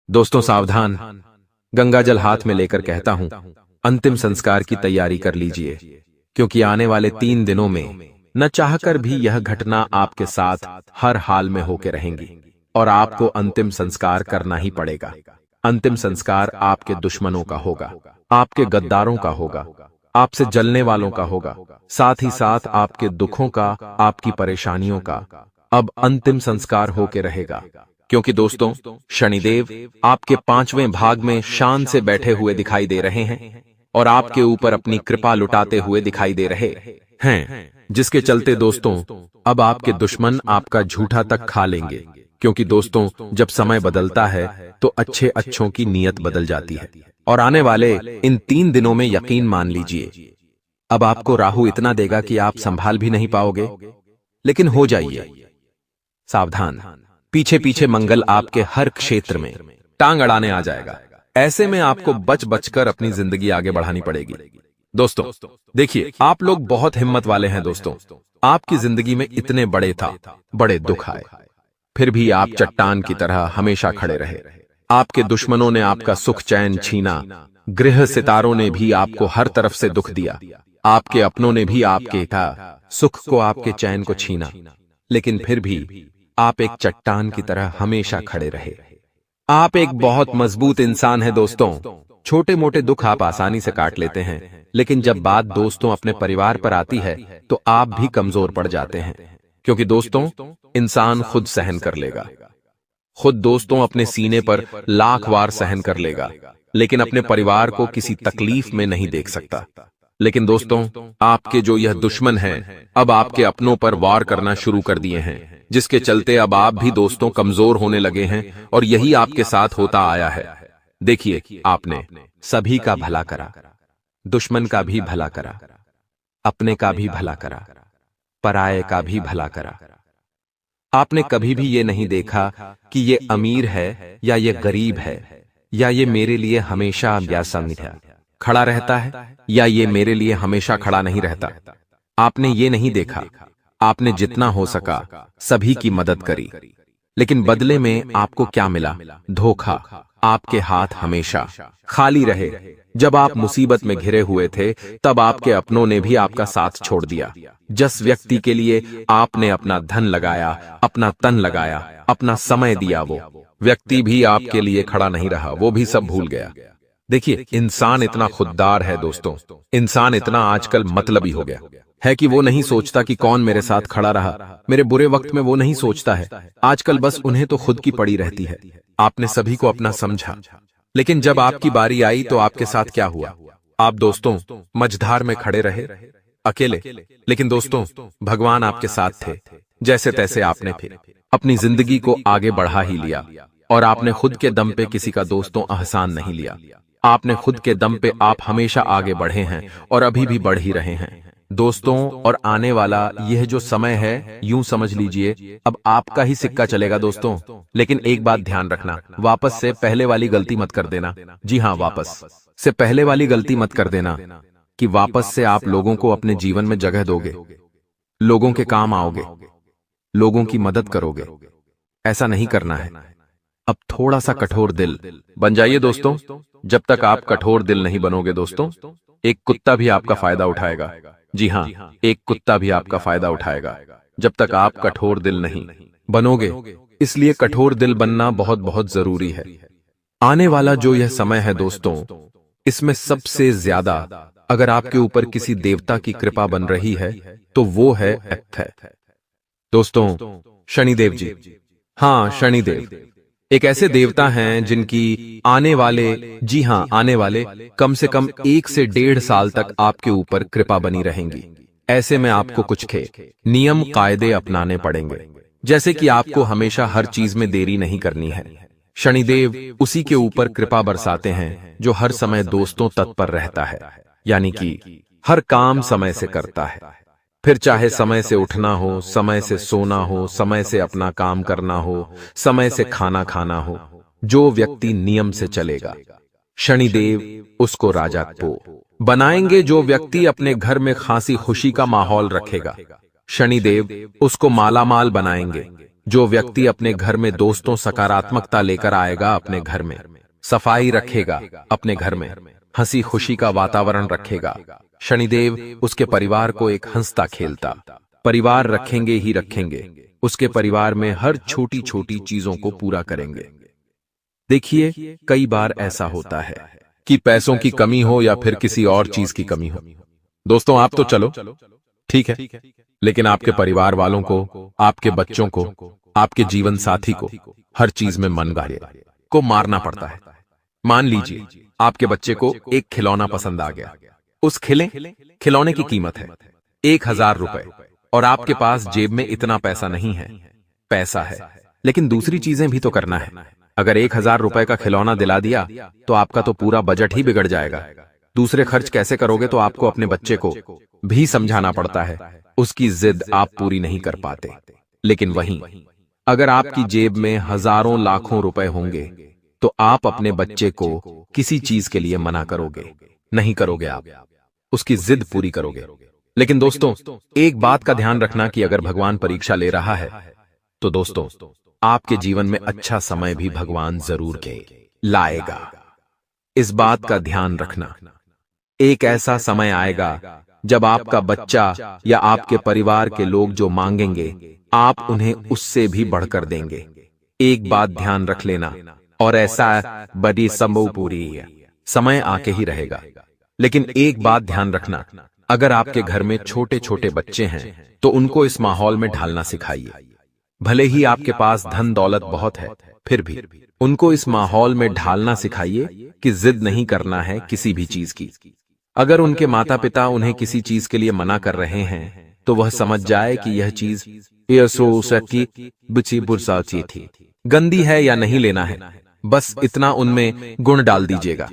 दोस्तों सावधान, गंगा जल हाथ में लेकर कहता हूं, अंतिम संस्कार की तैयारी कर लीजिए, क्योंकि आने वाले 3 दिनों में न चाहकर भी यह घटना आपके साथ हर हाल में होके रहेंगी और आपको अंतिम संस्कार करना ही पड़ेगा। अंतिम संस्कार आपके दुश्मनों का होगा, आपके गद्दारों का होगा, आपसे जलने वालों का होगा, साथ ही साथ आपके दुखों का, आपकी परेशानियों का अब अंतिम संस्कार होके रहेगा। क्योंकि दोस्तों, शनिदेव आपके 5वें भाग में शान से बैठे हुए दिखाई दे रहे हैं और आपके ऊपर अपनी कृपा लुटाते हुए दिखाई दे रहे हैं, जिसके चलते दोस्तों अब आपके दुश्मन आपका झूठा तक खा लेंगे। क्योंकि दोस्तों, जब समय बदलता है तो अच्छे अच्छों की नीयत बदल जाती है और आने वाले इन 3 दिनों में यकीन मान लीजिए, अब आपको राहु इतना देगा कि आप संभाल भी नहीं पाओगे। लेकिन हो जाइए सावधान, पीछे पीछे मंगल आपके हर क्षेत्र में टांग अड़ाने आ जाएगा। ऐसे में आपको बच बचकर अपनी जिंदगी आगे बढ़ानी पड़ेगी। दोस्तों देखिए, आप लोग बहुत हिम्मत वाले हैं। दोस्तों, आपकी जिंदगी में इतने बड़े दुख आए, फिर भी आप चट्टान की तरह हमेशा खड़े रहे। आपके दुश्मनों ने आपका सुख चैन छीना, गृह सितारों ने भी आपको हर तरफ से दुख दिया, आपके अपनों ने भी आपके सुख को, आपके चैन को छीना, लेकिन फिर भी आप एक चट्टान की तरह हमेशा खड़े रहे। आप एक बहुत मजबूत इंसान हैं दोस्तों। छोटे मोटे दुख आप आसानी से काट लेते हैं, लेकिन जब बात दोस्तों अपने परिवार पर आती है तो आप भी कमजोर पड़ जाते हैं। क्योंकि दोस्तों, इंसान खुद सहन कर लेगा, खुद दोस्तों अपने सीने पर लाख वार सहन कर लेगा, लेकिन अपने परिवार को किसी तकलीफ में नहीं देख सकता। लेकिन दोस्तों, आपके जो यह दुश्मन हैं अब आपके अपनों पर वार करना शुरू कर दिए हैं, जिसके चलते अब आप भी दोस्तों कमजोर होने लगे हैं और यही आपके साथ होता आया है। देखिए, आपने सभी का भला करा, दुश्मन का भी भला करा, अपने का भी भला करा, पराये का भी भला करा। आपने कभी भी ये नहीं देखा कि ये अमीर है या ये गरीब है, या ये मेरे लिए हमेशा व्यासा मीठा खड़ा रहता है, या ये मेरे लिए हमेशा खड़ा नहीं रहता। आपने ये नहीं देखा। आपने जितना हो सका सभी की मदद करी, लेकिन बदले में आपको क्या मिला? धोखा। आपके हाथ हमेशा खाली रहे। जब आप मुसीबत में घिरे हुए थे तब आपके अपनों ने भी आपका साथ छोड़ दिया। जिस व्यक्ति के लिए आपने अपना धन लगाया, अपना तन लगाया, अपना समय दिया, वो व्यक्ति भी आपके लिए खड़ा नहीं रहा, वो भी सब भूल गया। देखिए, इंसान इतना खुददार है दोस्तों, इंसान इतना आजकल मतलबी हो गया है कि वो नहीं सोचता कि कौन मेरे साथ खड़ा रहा, मेरे बुरे वक्त में वो नहीं सोचता है। आजकल बस उन्हें तो खुद की पड़ी रहती है। आपने सभी को अपना समझा, लेकिन जब आपकी बारी आई तो आपके साथ क्या हुआ? आप दोस्तों मझधार में खड़े रहे अकेले, लेकिन दोस्तों भगवान आपके साथ थे। जैसे तैसे आपने फिर अपनी जिंदगी को आगे बढ़ा ही लिया और आपने खुद के दम पे किसी का दोस्तों एहसान नहीं लिया। आपने खुद के दम पे आप हमेशा आगे बढ़े हैं और अभी भी बढ़ ही रहे हैं दोस्तों। और आने वाला यह जो समय है, यूं समझ लीजिए अब आपका ही सिक्का चलेगा दोस्तों। लेकिन एक बात ध्यान रखना, वापस से पहले वाली गलती मत कर देना। जी हाँ, वापस से पहले वाली गलती मत कर देना कि वापस से आप लोगों को अपने जीवन में जगह दोगे, लोगों के काम आओगे, लोगों की मदद करोगे। ऐसा नहीं करना है। अब थोड़ा सा कठोर दिल बन जाइए दोस्तों। जब तक आप कठोर दिल नहीं बनोगे दोस्तों, एक कुत्ता भी आपका फायदा उठाएगा। जी हाँ, एक कुत्ता भी आपका फायदा उठाएगा जब तक आप कठोर दिल नहीं बनोगे। इसलिए कठोर दिल बनना बहुत बहुत जरूरी है। आने वाला जो यह समय है दोस्तों, इसमें सबसे ज्यादा अगर आपके ऊपर किसी देवता की कृपा बन रही है तो वो है दोस्तों शनिदेव जी। हाँ, शनिदेव एक ऐसे देवता हैं जिनकी आने वाले, जी हाँ आने वाले कम से कम 1 से 1.5 साल तक आपके ऊपर कृपा बनी रहेंगी। ऐसे में आपको कुछ नियम कायदे अपनाने पड़ेंगे, जैसे कि आपको हमेशा हर चीज में देरी नहीं करनी है। शनिदेव उसी के ऊपर कृपा बरसाते हैं जो हर समय दोस्तों तत्पर रहता है, यानी कि हर काम समय से करता है। फिर चाहे समय से उठना हो, समय से सोना हो, समय से अपना काम करना हो, समय से खाना खाना हो, जो व्यक्ति नियम से चलेगा शनिदेव उसको राजा को बनाएंगे। जो व्यक्ति अपने घर में खासी खुशी का माहौल रखेगा शनिदेव उसको मालामाल बनाएंगे। जो व्यक्ति अपने घर में दोस्तों सकारात्मकता लेकर आएगा, अपने घर में सफाई रखेगा, अपने घर में हंसी खुशी का वातावरण रखेगा, शनिदेव उसके परिवार को एक हंसता खेलता परिवार रखेंगे ही रखेंगे। उसके परिवार में हर छोटी छोटी चीजों को पूरा करेंगे। देखिए, कई बार ऐसा होता है कि पैसों की कमी हो या फिर किसी और चीज की कमी हो। दोस्तों, आप तो चलो ठीक है, लेकिन आपके परिवार वालों को, आपके बच्चों को, आपके जीवन साथी को हर चीज में मनगाड़े को मारना पड़ता है। मान लीजिए आपके बच्चे को एक खिलौना पसंद आ गया। उस खिलौने की कीमत है 1000 रुपए और आपके पास जेब में इतना पैसा नहीं है। पैसा है, लेकिन दूसरी चीजें भी तो करना है। अगर 1000 रुपए का खिलौना दिला दिया तो आपका तो पूरा बजट ही बिगड़ जाएगा। दूसरे खर्च कैसे करोगे, तो आपको अपने बच्चे को भी समझाना पड़ता है। उसकी जिद आप पूरी नहीं कर पाते। लेकिन वहीं अगर आपकी जेब में हजारों लाखों रुपए होंगे तो आप अपने बच्चे को किसी चीज के लिए मना करोगे नहीं करोगे, आप उसकी जिद पूरी करोगे। लेकिन दोस्तों, एक बात का ध्यान रखना कि अगर भगवान परीक्षा ले रहा है तो दोस्तों, आपके जीवन में अच्छा समय भी भगवान जरूर के लाएगा। इस बात का ध्यान रखना। एक ऐसा समय आएगा जब आपका बच्चा या आपके परिवार के लोग जो मांगेंगे, आप उन्हें उससे भी बढ़कर देंगे। एक बात ध्यान रख लेना, और ऐसा बड़ी संभव पूरी है समय आके ही रहेगा। लेकिन एक बात ध्यान रखना, अगर आपके घर में छोटे छोटे बच्चे हैं तो उनको इस माहौल में ढालना सिखाइए। भले ही आपके पास धन दौलत बहुत है, फिर भी उनको इस माहौल में ढालना सिखाइए कि जिद नहीं करना है किसी भी चीज की। अगर उनके माता पिता उन्हें किसी चीज के लिए मना कर रहे हैं तो वह समझ जाए कि यह चीज थी, गंदी है या नहीं लेना है। बस इतना उनमें गुण डाल दीजिएगा।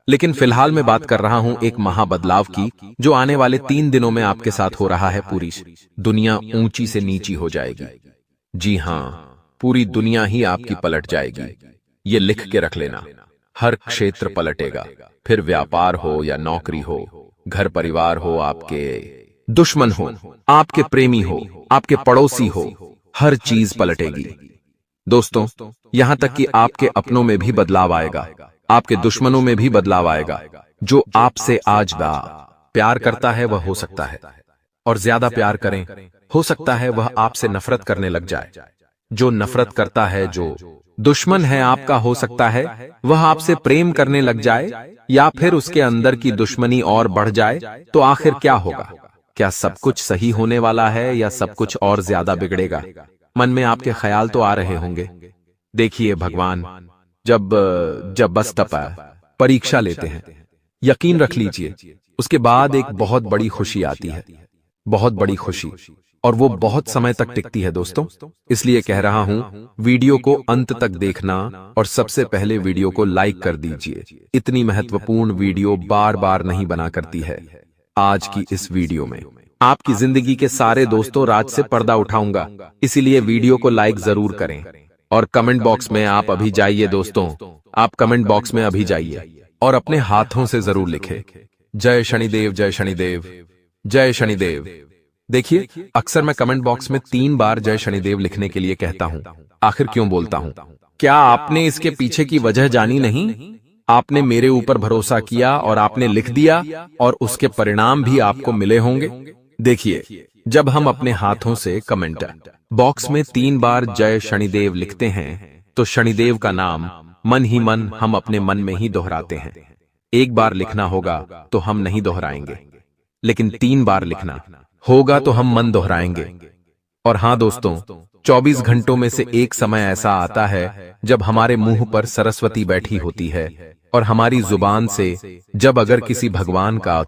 लेकिन फिलहाल मैं बात कर रहा हूं एक महाबदलाव की, जो आने वाले 3 दिनों में आपके साथ हो रहा है। पूरी दुनिया ऊंची से नीची हो जाएगी। जी हां, पूरी दुनिया ही आपकी पलट जाएगी। ये लिख के रख लेना। हर क्षेत्र पलटेगा, फिर व्यापार हो या नौकरी हो, घर परिवार हो, आपके दुश्मन हो, आपके प्रेमी हो, आपके पड़ोसी हो, हर चीज पलटेगी। दोस्तों, यहां तक कि आपके अपनों में भी बदलाव आएगा, आपके दुश्मनों में भी बदलाव आएगा। जो आपसे आज प्यार करता है वह हो सकता है और ज्यादा प्यार करें, हो सकता है वह आपसे नफरत करने लग जाए। जो नफरत करता है, जो दुश्मन है आपका, हो सकता है वह आपसे प्रेम करने लग जाए, या फिर उसके अंदर की दुश्मनी और बढ़ जाए। तो आखिर क्या होगा? क्या सब कुछ सही होने वाला है या सब कुछ और ज्यादा बिगड़ेगा? मन में आपके ख्याल तो आ रहे होंगे। देखिए, भगवान जब बस परीक्षा लेते हैं, यकीन रख लीजिए उसके बाद एक बहुत बड़ी खुशी आती है, बहुत बड़ी खुशी, और वो बहुत समय तक टिकती है। दोस्तों, इसलिए कह रहा हूं, वीडियो को अंत तक देखना और सबसे पहले वीडियो को लाइक कर दीजिए। इतनी महत्वपूर्ण वीडियो बार बार नहीं बना करती है। आज की इस वीडियो में आपकी जिंदगी के सारे दोस्तों राज से पर्दा उठाऊंगा, इसीलिए वीडियो को लाइक जरूर करें। और कमेंट बॉक्स में आप अभी जाइए दोस्तों, आप कमेंट बॉक्स में अभी जाइए और अपने हाथों से जरूर लिखें, जय शनिदेव, जय शनिदेव, जय शनिदेव। देखिए, अक्सर मैं कमेंट बॉक्स में 3 बार जय शनिदेव लिखने के लिए कहता हूं। आखिर क्यों बोलता हूं? क्या आपने इसके पीछे की वजह जानी नहीं? आपने मेरे ऊपर भरोसा किया और आपने लिख दिया, और उसके परिणाम भी आपको मिले होंगे। देखिए, जब हम अपने हाथों से कमेंट बॉक्स में 3 बार जय शनिदेव लिखते हैं तो शनिदेव का नाम मन ही मन हम अपने मन में ही दोहराते हैं। एक बार लिखना होगा तो हम नहीं दोहराएंगे, लेकिन 3 बार लिखना होगा तो हम मन दोहराएंगे। और हां दोस्तों, 24 घंटों में से एक समय ऐसा आता है जब हमारे मुंह पर सरस्वती बैठी होती है और हमारी जुबान से जब अगर किसी भगवान का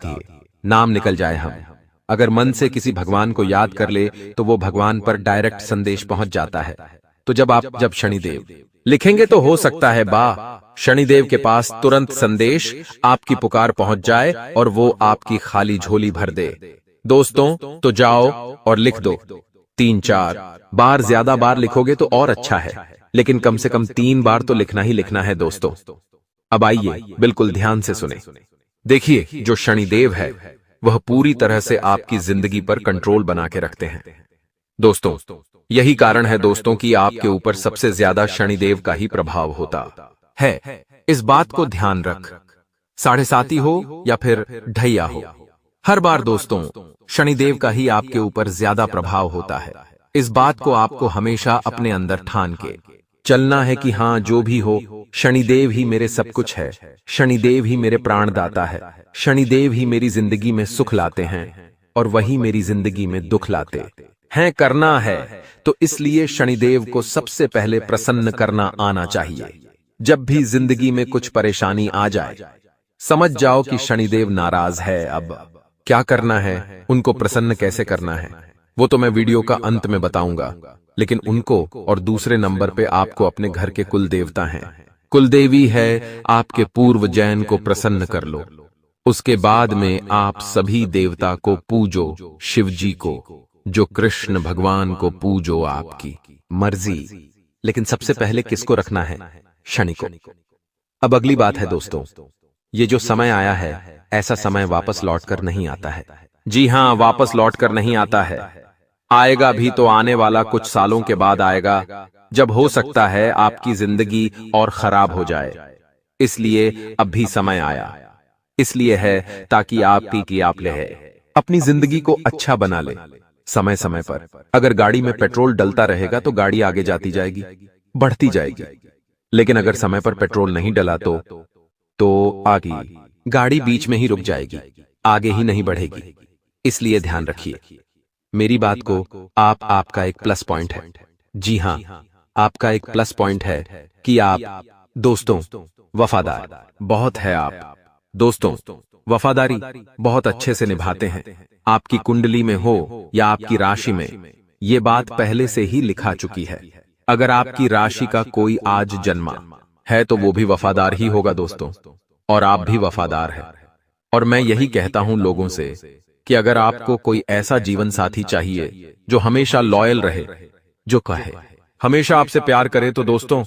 नाम निकल जाए, हम अगर मन से किसी भगवान को याद कर ले तो वो भगवान पर डायरेक्ट संदेश पहुंच जाता है। तो जब शनिदेव लिखेंगे तो हो सकता है शनिदेव के पास तुरंत संदेश, आपकी पुकार पहुंच जाए और वो आपकी खाली झोली भर दे। दोस्तों, तो जाओ और लिख दो 3-4 बार। ज्यादा बार लिखोगे तो और अच्छा है, लेकिन कम से कम 3 बार तो लिखना ही लिखना है दोस्तों। अब आइए, बिल्कुल ध्यान से सुने। देखिए, जो शनिदेव है वह पूरी तरह से आपकी जिंदगी पर कंट्रोल बना के रखते हैं। दोस्तों, यही कारण है दोस्तों कि आपके ऊपर सबसे ज्यादा शनिदेव का ही प्रभाव होता है। इस बात को ध्यान रख, 7.5 हो या फिर ढैया हो, हर बार दोस्तों शनिदेव का ही आपके ऊपर ज्यादा प्रभाव होता है। इस बात को आपको हमेशा अपने अंदर ठान के चलना है कि हाँ, जो भी हो, शनिदेव ही मेरे सब कुछ है, शनिदेव ही मेरे प्राणदाता है, शनिदेव ही मेरी जिंदगी में सुख लाते हैं और वही मेरी जिंदगी में दुख लाते हैं। करना है तो इसलिए शनिदेव को सबसे पहले प्रसन्न करना आना चाहिए। जब भी जिंदगी में कुछ परेशानी आ जाए, समझ जाओ कि शनिदेव नाराज है। अब क्या करना है, उनको प्रसन्न कैसे करना है, वो तो मैं वीडियो का अंत में बताऊंगा। लेकिन उनको और दूसरे नंबर पे आपको अपने घर के कुल देवता हैं, कुलदेवी है, आपके पूर्व जैन को प्रसन्न कर लो। उसके बाद में आप सभी देवता को पूजो, शिव जी को, जो कृष्ण भगवान को पूजो, आपकी मर्जी। लेकिन सबसे पहले किसको रखना है? शनि को। अब अगली बात है दोस्तों, ये जो समय आया है, ऐसा समय वापस लौटकर नहीं आता है। जी हां, वापस लौटकर नहीं आता है। आएगा भी तो आने वाला कुछ सालों के बाद आएगा, जब हो सकता है आपकी जिंदगी और खराब हो जाए। इसलिए अब भी समय आया, इसलिए है ताकि आप ले अपनी जिंदगी को अच्छा बना ले। समय समय पर अगर गाड़ी में पेट्रोल डलता रहेगा तो गाड़ी आगे जाती जाएगी, बढ़ती जाएगी। लेकिन अगर समय पर पेट्रोल नहीं डला तो आगे गाड़ी बीच में ही रुक जाएगी, आगे ही नहीं बढ़ेगी। इसलिए ध्यान रखिए मेरी बात को। आपका एक प्लस पॉइंट है। जी हां, आपका एक प्लस पॉइंट है कि आप दोस्तों वफादार बहुत है। आप दोस्तों वफादारी बहुत अच्छे से निभाते हैं। आपकी कुंडली में हो या आपकी राशि में, ये बात पहले से ही लिखा चुकी है। अगर आपकी राशि का कोई आज जन्मा है तो वो भी वफादार ही होगा दोस्तों, और आप भी वफादार हैं। और मैं यही कहता हूं लोगों से कि अगर आपको कोई ऐसा जीवन साथी चाहिए जो हमेशा लॉयल रहे, जो कहे हमेशा आपसे प्यार करे, तो दोस्तों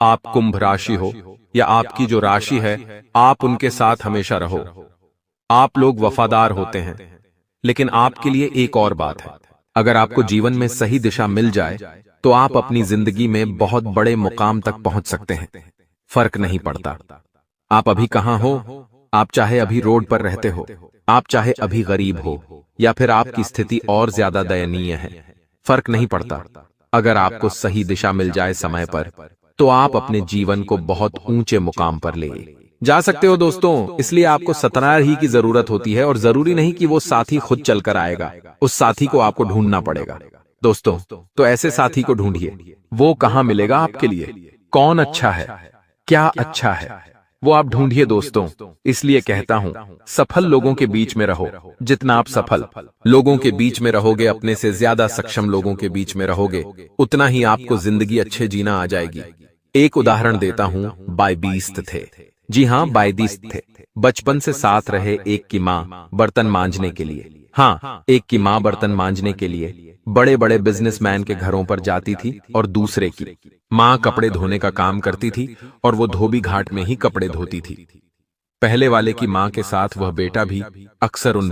आप कुंभ राशि हो या आपकी जो राशि है, आप उनके साथ हमेशा रहो। आप लोग वफादार होते हैं। लेकिन आपके लिए एक और बात है, अगर आपको जीवन में सही दिशा मिल जाए तो आप अपनी जिंदगी में बहुत बड़े मुकाम तक पहुंच सकते हैं। फर्क नहीं पड़ता आप अभी कहां हो, आप चाहे अभी रोड पर रहते हो, आप चाहे अभी गरीब हो या फिर आपकी स्थिति और ज्यादा दयनीय है, फर्क नहीं पड़ता। अगर आपको सही दिशा मिल जाए समय पर, तो आप अपने जीवन को बहुत ऊंचे मुकाम पर ले जा सकते हो दोस्तों। इसलिए आपको सतनार ही की जरूरत होती है, और जरूरी नहीं कि वो साथी खुद चलकर आएगा, उस साथी को आपको ढूंढना पड़ेगा दोस्तों। तो ऐसे साथी को ढूंढिए। वो कहां मिलेगा आपके लिए, कौन अच्छा है, क्या अच्छा है, वो आप ढूंढिए दोस्तों। इसलिए कहता हूं, सफल लोगों के बीच में रहो। जितना आप सफल लोगों के बीच में रहोगे, अपने से ज्यादा सक्षम लोगों के बीच में रहोगे, उतना ही आपको जिंदगी अच्छे जीना आ जाएगी। एक उदाहरण देता हूं, बायबीस्त थे। जी हां, बायदीस्त थे। बचपन से साथ रहे। एक की मां बर्तन मांजने के लिए, हाँ, एक की मां बर्तन मांजने के लिए बड़े बड़े बिजनेसमैन के घरों पर जाती थी, और दूसरे की मां कपड़े धोने का काम करती थी और वो धोबी घाट में ही कपड़े धोती थी। पहले वाले की मां के साथ वह बेटा भी अक्सर उन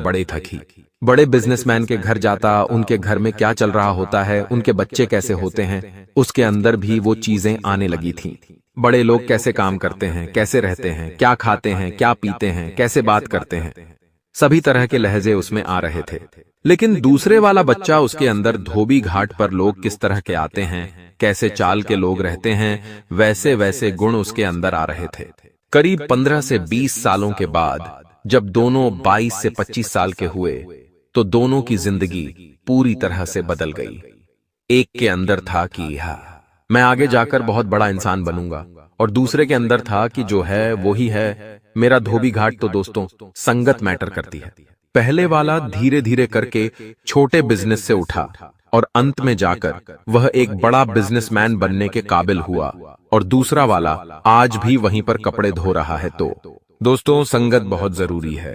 बड़े बिजनेसमैन के घर जाता। उनके घर में क्या चल रहा होता है, उनके बच्चे कैसे होते हैं, उसके अंदर भी वो चीजें आने लगी थीं। बड़े लोग कैसे काम करते हैं, कैसे रहते हैं, क्या खाते हैं, क्या पीते हैं, कैसे बात करते हैं, सभी तरह के लहजे उसमें आ रहे थे। लेकिन दूसरे वाला बच्चा, उसके अंदर धोबी घाट पर लोग किस तरह के आते हैं, कैसे चाल के लोग रहते हैं, वैसे वैसे गुण उसके अंदर आ रहे थे। करीब 15 से 20 सालों के बाद जब दोनों 22 से 25 साल के हुए, तो दोनों की जिंदगी पूरी तरह से बदल गई। एक के अंदर था कि मैं आगे जाकर बहुत बड़ा इंसान बनूंगा, और दूसरे के अंदर था कि जो है वो ही है, मेरा धोबी घाट। तो दोस्तों संगत मैटर करती है। पहले वाला धीरे धीरे करके छोटे बिजनेस से उठा और अंत में जाकर वह एक बड़ा बिजनेसमैन बनने के काबिल हुआ, और दूसरा वाला आज भी वहीं पर कपड़े धो रहा है। तो दोस्तों संगत बहुत जरूरी है।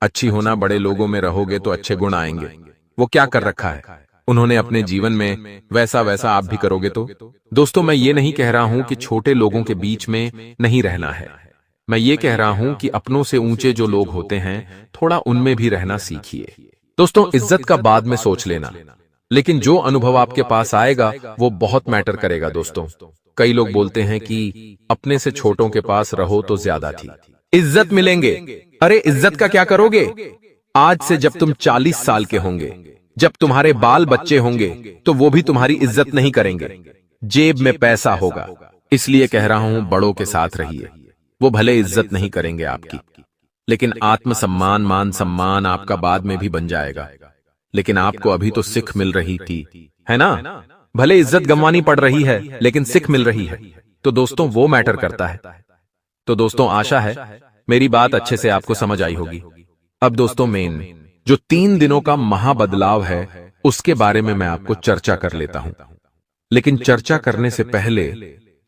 अच्छी होना, बड़े लोगों में रहोगे तो अच्छे गुण आएंगे। वो क्या कर रखा है उन्होंने अपने जीवन में, वैसा वैसा आप भी करोगे। तो दोस्तों मैं ये नहीं कह रहा हूं कि छोटे लोगों के बीच में नहीं रहना है। मैं ये कह रहा हूं कि अपनों से ऊंचे जो लोग होते हैं, थोड़ा उनमें भी रहना सीखिए। दोस्तों इज्जत का बाद में सोच लेना, लेकिन जो अनुभव आपके पास आएगा वो बहुत मैटर करेगा दोस्तों। कई लोग बोलते हैं कि अपने से छोटों के पास रहो तो ज्यादा थी इज्जत मिलेंगे। अरे इज्जत का क्या करोगे? आज से जब तुम 40 साल के होंगे, जब तुम्हारे बाल बच्चे होंगे, तो वो भी तुम्हारी इज्जत नहीं करेंगे। जेब में पैसा होगा, इसलिए कह रहा हूं बड़ों के साथ रहिए। वो भले इज्जत नहीं करेंगे आपकी, लेकिन आत्मसम्मान मान सम्मान आपका बाद में भी बन जाएगा। लेकिन आपको अभी तो सिख मिल रही थी, है ना? भले इज्जत गंवानी पड़ रही है, लेकिन सिख मिल रही है। तो दोस्तों वो मैटर करता है। तो दोस्तों आशा है मेरी बात अच्छे से आपको समझ आई होगी। अब दोस्तों मेन जो 3 दिनों का महाबदलाव है उसके बारे में मैं आपको चर्चा कर लेता हूं। लेकिन चर्चा करने से पहले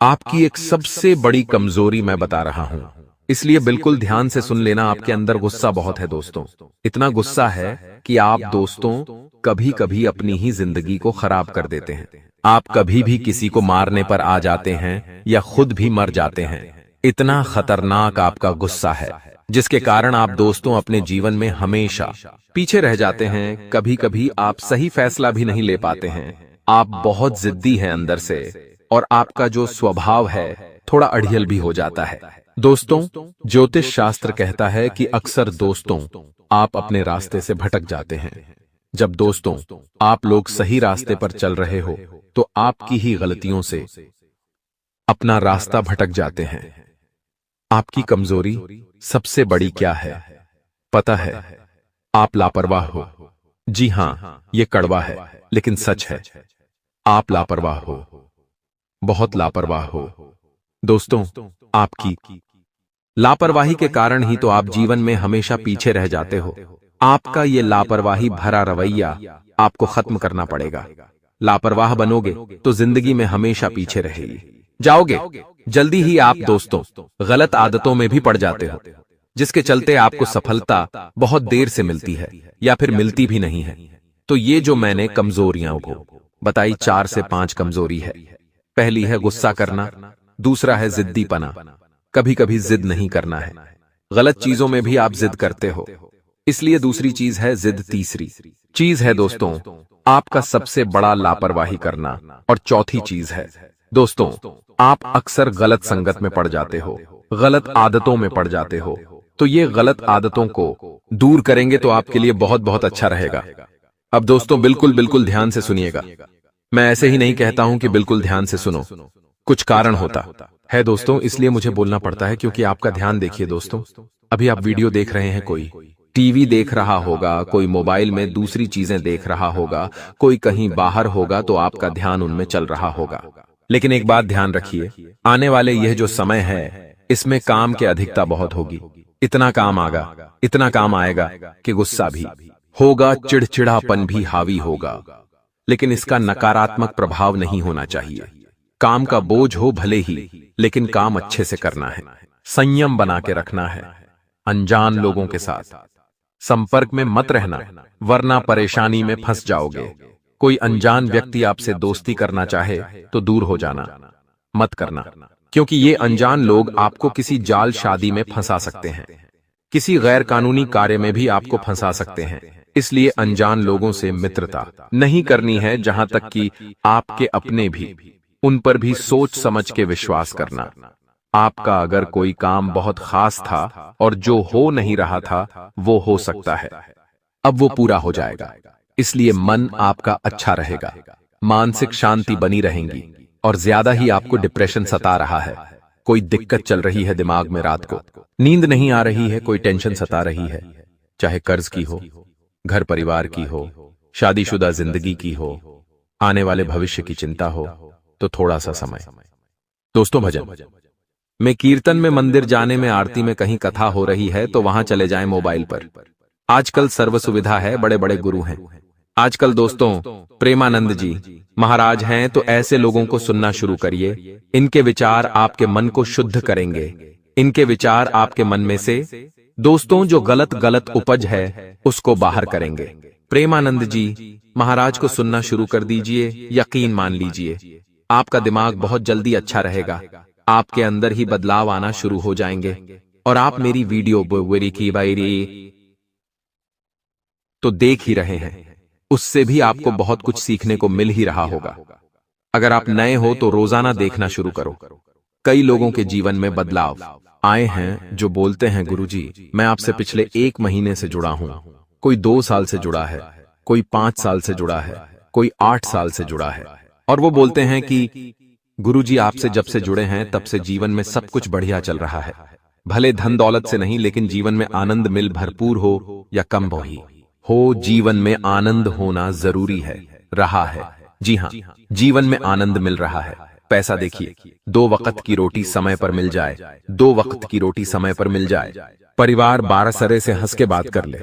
आपकी एक सबसे बड़ी कमजोरी मैं बता रहा हूं, इसलिए बिल्कुल ध्यान से सुन लेना। आपके अंदर गुस्सा बहुत है दोस्तों, इतना गुस्सा है कि आप दोस्तों कभी कभी अपनी ही जिंदगी को खराब कर देते हैं। आप कभी भी किसी को मारने पर आ जाते हैं या खुद भी मर जाते हैं। इतना खतरनाक आपका गुस्सा है, जिसके कारण आप दोस्तों अपने जीवन में हमेशा पीछे रह जाते हैं। कभी कभी आप सही फैसला भी नहीं ले पाते हैं। आप बहुत जिद्दी हैं अंदर से, और आपका जो स्वभाव है थोड़ा अड़ियल भी हो जाता है। दोस्तों ज्योतिष शास्त्र कहता है कि अक्सर दोस्तों आप अपने रास्ते से भटक जाते हैं। जब दोस्तों आप लोग सही रास्ते पर चल रहे हो तो आपकी ही गलतियों से अपना रास्ता भटक जाते हैं। आपकी कमजोरी सबसे बड़ी क्या है पता है? आप लापरवाह हो। जी हां, ये कड़वा है लेकिन सच है। आप लापरवाह हो, बहुत लापरवाह हो। दोस्तों आपकी लापरवाही के कारण ही तो आप जीवन में हमेशा पीछे रह जाते हो। आपका ये लापरवाही भरा रवैया आपको खत्म करना पड़ेगा। लापरवाह बनोगे तो जिंदगी में हमेशा पीछे रहेगी जाओगे। जल्दी ही आप दोस्तों गलत आदतों में भी पड़ जाते हो, जिसके चलते आपको सफलता बहुत देर से मिलती है या फिर मिलती भी नहीं है। तो ये जो मैंने कमजोरियां को बताई, 4 से 5 कमजोरी है। पहली है गुस्सा करना, दूसरा है जिद्दीपना, कभी कभी जिद नहीं करना है। गलत चीजों में भी आप जिद करते हो, इसलिए दूसरी चीज है जिद। तीसरी चीज है दोस्तों आपका सबसे बड़ा लापरवाही करना। और चौथी चीज है दोस्तों आप अक्सर गलत संगत में पड़ जाते हो, गलत आदतों में पड़ जाते हो। तो ये गलत आदतों को दूर करेंगे तो आपके लिए बहुत बहुत अच्छा रहेगा। अब दोस्तों बिल्कुल बिल्कुल ध्यान से सुनिएगा। मैं ऐसे ही नहीं कहता हूं कि बिल्कुल ध्यान से सुनो, कुछ कारण होता है दोस्तों, इसलिए मुझे बोलना पड़ता है। क्योंकि आपका ध्यान देखिए दोस्तों, अभी आप वीडियो देख रहे हैं, कोई टीवी देख रहा होगा, कोई मोबाइल में दूसरी चीजें देख रहा होगा, कोई कहीं बाहर होगा, तो आपका ध्यान उनमें चल रहा होगा। लेकिन एक बात ध्यान रखिए, आने वाले यह जो समय है इसमें काम की अधिकता बहुत होगी। इतना काम आएगा कि गुस्सा भी होगा, चिड़चिड़ापन भी हावी होगा। लेकिन इसका नकारात्मक प्रभाव नहीं होना चाहिए। काम का बोझ हो भले ही, लेकिन काम अच्छे से करना है, संयम बना के रखना है। अनजान लोगों के साथ संपर्क में मत रहना, वरना परेशानी में फंस जाओगे। कोई अनजान व्यक्ति आपसे दोस्ती करना चाहे तो दूर हो जाना, मत करना, क्योंकि ये अनजान लोग आपको किसी जाल शादी में फंसा सकते हैं, किसी गैर कानूनी कार्य में भी आपको फंसा सकते हैं। इसलिए अनजान लोगों से मित्रता नहीं करनी है। जहां तक कि आपके अपने भी, उन पर भी सोच समझ के विश्वास करना। आपका अगर कोई काम बहुत खास था और जो हो नहीं रहा था वो हो सकता है अब वो पूरा हो जाएगा, इसलिए मन आपका अच्छा रहेगा, मानसिक शांति बनी रहेगी। और ज्यादा ही आपको डिप्रेशन सता रहा है, कोई दिक्कत चल रही है दिमाग में, रात को नींद नहीं आ रही है, कोई टेंशन सता रही है, चाहे कर्ज की हो, घर परिवार की हो, शादीशुदा जिंदगी की हो, आने वाले भविष्य की चिंता हो, तो थोड़ा सा समय दोस्तों भजन में, कीर्तन में, मंदिर जाने में, आरती में, कहीं कथा हो रही है तो वहां चले जाएं मोबाइल पर। आजकल सर्व सुविधा है, बड़े बड़े गुरु हैं। आजकल दोस्तों प्रेमानंद जी महाराज हैं, तो ऐसे लोगों को सुनना शुरू करिए। इनके विचार आपके मन को शुद्ध करेंगे। इनके विचार आपके मन में से दोस्तों जो गलत उपज है उसको बाहर करेंगे। प्रेमानंद जी महाराज को सुनना शुरू कर दीजिए, यकीन मान लीजिए आपका दिमाग बहुत जल्दी अच्छा रहेगा, आपके अंदर ही बदलाव आना शुरू हो जाएंगे। और आप मेरी वीडियो तो देख ही रहे हैं, उससे भी आपको बहुत कुछ सीखने को मिल ही रहा होगा। अगर आप नए हो तो रोजाना देखना शुरू करो। कई लोगों के जीवन में बदलाव आए हैं जो बोलते हैं, गुरुजी मैं आपसे पिछले 1 महीने से जुड़ा हूं। कोई 2 साल से जुड़ा है, कोई 5 साल से जुड़ा है, कोई 8 साल से जुड़ा है। और वो बोलते हैं कि गुरुजी आपसे जब से जुड़े हैं तब से जीवन में सब कुछ बढ़िया चल रहा है। भले धन दौलत से नहीं, लेकिन जीवन में आनंद मिल भरपूर हो या कम हो, जीवन में आनंद होना जरूरी है, रहा है। जी हाँ, जीवन में आनंद मिल रहा है। पैसा देखिए, 2 वक्त की रोटी समय पर मिल जाए, 2 वक्त की रोटी समय पर मिल जाए, परिवार 12 सरे से हंस के बात कर ले,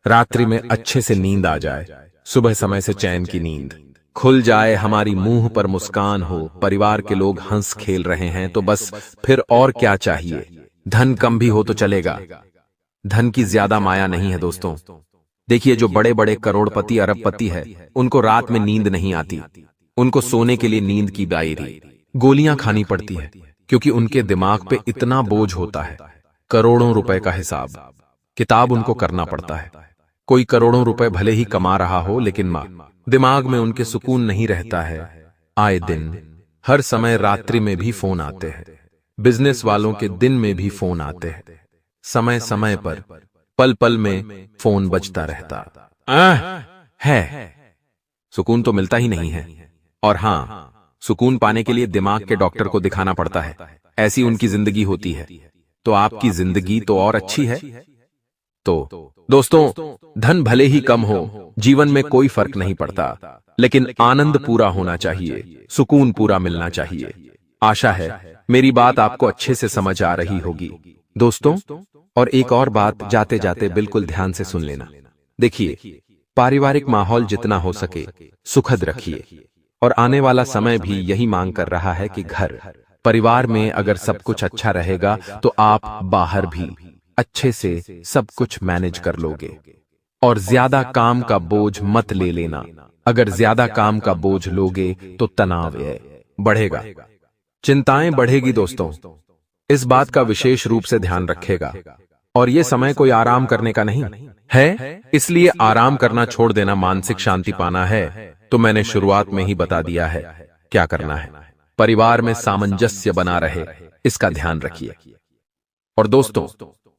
रात्रि में अच्छे से नींद आ जाए, सुबह समय से चैन की नींद खुल जाए, हमारी मुंह पर मुस्कान हो, परिवार के लोग हंस खेल रहे हैं तो बस फिर और क्या चाहिए। धन कम भी हो तो चलेगा, धन की ज्यादा माया नहीं है दोस्तों। देखिए जो बड़े बड़े करोड़पति अरबपति है, उनको रात में नींद नहीं आती, उनको सोने के लिए नींद की डायरी गोलियां खानी पड़ती है, क्योंकि उनके दिमाग पे इतना बोझ होता है। करोड़ों रुपए का हिसाब किताब उनको करना पड़ता है। कोई करोड़ों रुपए भले ही कमा रहा हो, लेकिन दिमाग में उनके सुकून नहीं रहता है। आए दिन हर समय रात्रि में भी फोन आते हैं, बिजनेस वालों के दिन में भी फोन आते हैं, समय समय पर पल पल में फोन बजता रहता है। सुकून तो मिलता ही नहीं है। और हां, सुकून पाने के लिए दिमाग के डॉक्टर को दिखाना पड़ता है। ऐसी उनकी जिंदगी होती है। तो आपकी जिंदगी तो और अच्छी है। तो दोस्तों, धन भले ही कम हो, जीवन में कोई फर्क नहीं पड़ता, लेकिन आनंद पूरा होना चाहिए, सुकून पूरा मिलना चाहिए। आशा है मेरी बात आपको अच्छे से समझ आ रही होगी दोस्तों। और एक और बात जाते जाते बिल्कुल ध्यान से सुन लेना। देखिए, पारिवारिक माहौल जितना हो सके सुखद रखिए। और आने वाला समय भी यही मांग कर रहा है कि घर परिवार में अगर सब कुछ अच्छा रहेगा तो आप बाहर भी अच्छे से सब कुछ मैनेज कर लोगे। और ज्यादा काम का बोझ मत ले लेना। अगर ज्यादा काम का बोझ लोगे तो तनाव बढ़ेगा, चिंताएं बढ़ेगी दोस्तों। इस बात का विशेष रूप से ध्यान रखेगा। और ये समय कोई आराम करने का नहीं है, इसलिए आराम करना छोड़ देना, मानसिक शांति पाना है तो मैंने शुरुआत में ही बता दिया है क्या करना है। परिवार में सामंजस्य बना रहे, इसका ध्यान रखिए। और दोस्तों,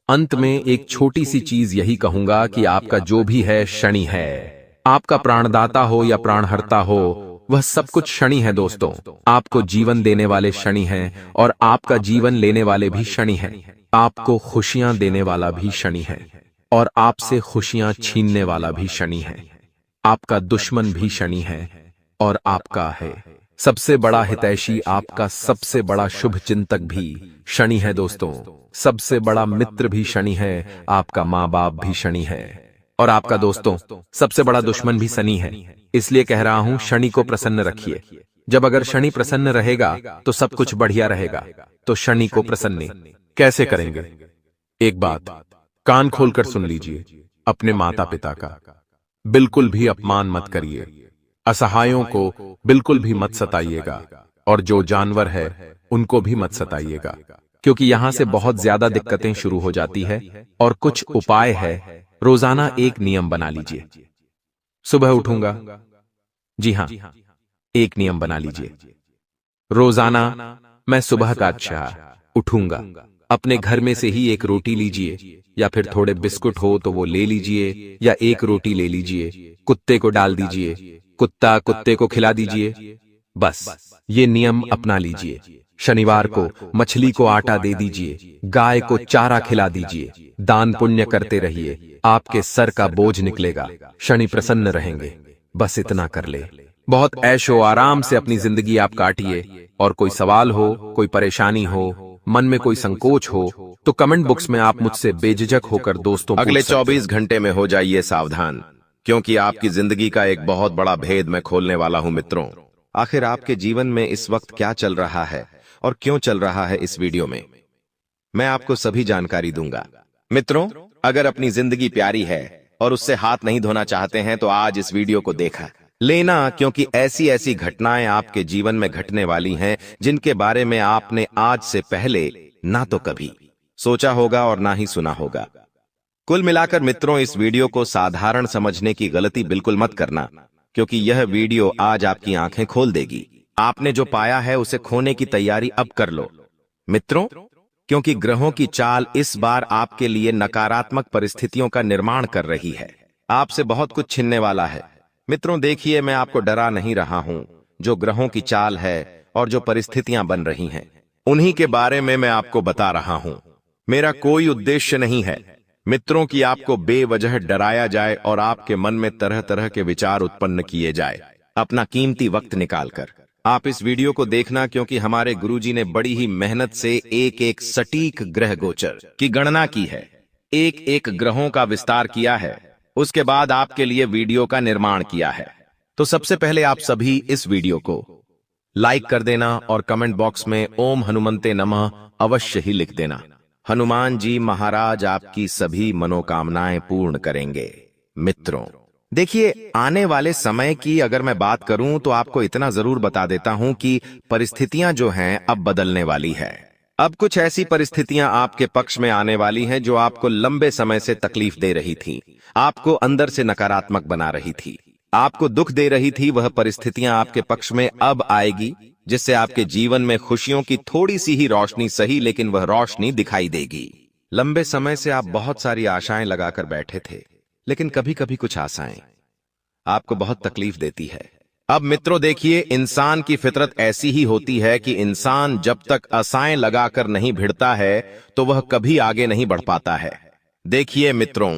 अंत में एक छोटी सी चीज यही कहूंगा कि आपका जो भी है क्षणिक है। आपका प्राणदाता हो या प्राणहर्ता हो, वह सब कुछ क्षणिक है दोस्तों। आपको जीवन देने वाले क्षणिक हैं और आपका जीवन लेने वाले भी क्षणिक हैं। आपको खुशियां देने वाला भी क्षणिक है और आपसे खुशियां छीनने वाला भी क्षणिक है। आपका दुश्मन भी क्षणिक है और आपका है सबसे बड़ा हितैषी, आपका सबसे बड़ा शुभ चिंतक भी क्षणिक है दोस्तों। सबसे बड़ा मित्र भी क्षणिक है, आपका माँ बाप भी क्षणिक है। और आपका दोस्तों सबसे बड़ा दुश्मन भी शनि है। इसलिए कह रहा हूं, शनि को प्रसन्न रखिए। जब अगर शनि प्रसन्न रहेगा तो सब कुछ बढ़िया रहेगा। तो शनि को प्रसन्न कैसे करेंगे? एक बात कान खोलकर सुन लीजिए। अपने माता पिता का बिल्कुल भी अपमान मत करिए, असहायों को बिल्कुल भी मत सताइएगा, और जो जानवर है उनको भी मत सताइएगा, क्योंकि यहां से बहुत ज्यादा दिक्कतें शुरू हो जाती है। और कुछ उपाय है, रोजाना एक नियम बना लीजिए। सुबह उठूंगा, जी हां, एक नियम बना लीजिए। रोजाना मैं सुबह का उठूंगा, अपने घर में से ही एक रोटी लीजिए, या फिर थोड़े बिस्कुट हो तो वो ले लीजिए, या एक रोटी ले लीजिए, कुत्ते को डाल दीजिए, कुत्ता कुत्ते को खिला दीजिए। बस ये नियम अपना लीजिए। शनिवार को मछली को आटा दे दीजिए, गाय को चारा खिला दीजिए, दान पुण्य करते रहिए, आपके सर का बोझ निकलेगा, शनि प्रसन्न रहेंगे। बस इतना कर ले, बहुत ऐशो आराम से अपनी जिंदगी आप काटिए। और कोई सवाल हो, कोई परेशानी हो, मन में कोई संकोच हो, तो कमेंट बॉक्स में आप मुझसे बेझिझक होकर दोस्तों अगले 24 घंटे में हो जाइए सावधान, क्योंकि आपकी जिंदगी का एक बहुत बड़ा भेद मैं खोलने वाला हूं मित्रों। आखिर आपके जीवन में इस वक्त क्या चल रहा है और क्यों चल रहा है, इस वीडियो में मैं आपको सभी जानकारी दूंगा। मित्रों, अगर अपनी जिंदगी प्यारी है और उससे हाथ नहीं धोना चाहते हैं तो आज इस वीडियो को देखा लेना, क्योंकि ऐसी ऐसी घटनाएं आपके जीवन में घटने वाली हैं जिनके बारे में आपने आज से पहले ना तो कभी सोचा होगा और ना ही सुना होगा। कुल मिलाकर मित्रों, इस वीडियो को साधारण समझने की गलती बिल्कुल मत करना, क्योंकि यह वीडियो आज आपकी आंखें खोल देगी। आपने जो पाया है उसे खोने की तैयारी अब कर लो मित्रों, क्योंकि ग्रहों की चाल इस बार आपके लिए नकारात्मक परिस्थितियों का निर्माण कर रही है। आपसे बहुत कुछ छिनने वाला है। मित्रों देखिए, मैं आपको डरा नहीं रहा हूं। जो ग्रहों की चाल है और जो परिस्थितियां बन रही हैं, उन्हीं के बारे में मैं आपको बता रहा हूं। मेरा कोई उद्देश्य नहीं है मित्रों कि आपको बेवजह डराया जाए और आपके मन में तरह तरह के विचार उत्पन्न किए जाए। अपना कीमती वक्त निकालकर आप इस वीडियो को देखना, क्योंकि हमारे गुरुजी ने बड़ी ही मेहनत से एक एक सटीक ग्रह गोचर की गणना की है, एक एक ग्रहों का विस्तार किया है, उसके बाद आपके लिए वीडियो का निर्माण किया है। तो सबसे पहले आप सभी इस वीडियो को लाइक कर देना और कमेंट बॉक्स में ओम हनुमंते नमः अवश्य ही लिख देना। हनुमान जी महाराज आपकी सभी मनोकामनाएं पूर्ण करेंगे। मित्रों देखिए, आने वाले समय की अगर मैं बात करूं तो आपको इतना जरूर बता देता हूं कि परिस्थितियां जो हैं अब बदलने वाली है। अब कुछ ऐसी परिस्थितियां आपके पक्ष में आने वाली हैं जो आपको लंबे समय से तकलीफ दे रही थी, आपको अंदर से नकारात्मक बना रही थी, आपको दुख दे रही थी। वह परिस्थितियां आपके पक्ष में अब आएगी, जिससे आपके जीवन में खुशियों की थोड़ी सी ही रोशनी सही, लेकिन वह रोशनी दिखाई देगी। लंबे समय से आप बहुत सारी आशाएं लगाकर बैठे थे, लेकिन कभी कभी कुछ आशाएं आपको बहुत तकलीफ देती है। अब मित्रों देखिए, इंसान की फितरत ऐसी ही होती है कि इंसान जब तक आशाएं लगाकर नहीं भिड़ता है तो वह कभी आगे नहीं बढ़ पाता है। देखिए मित्रों,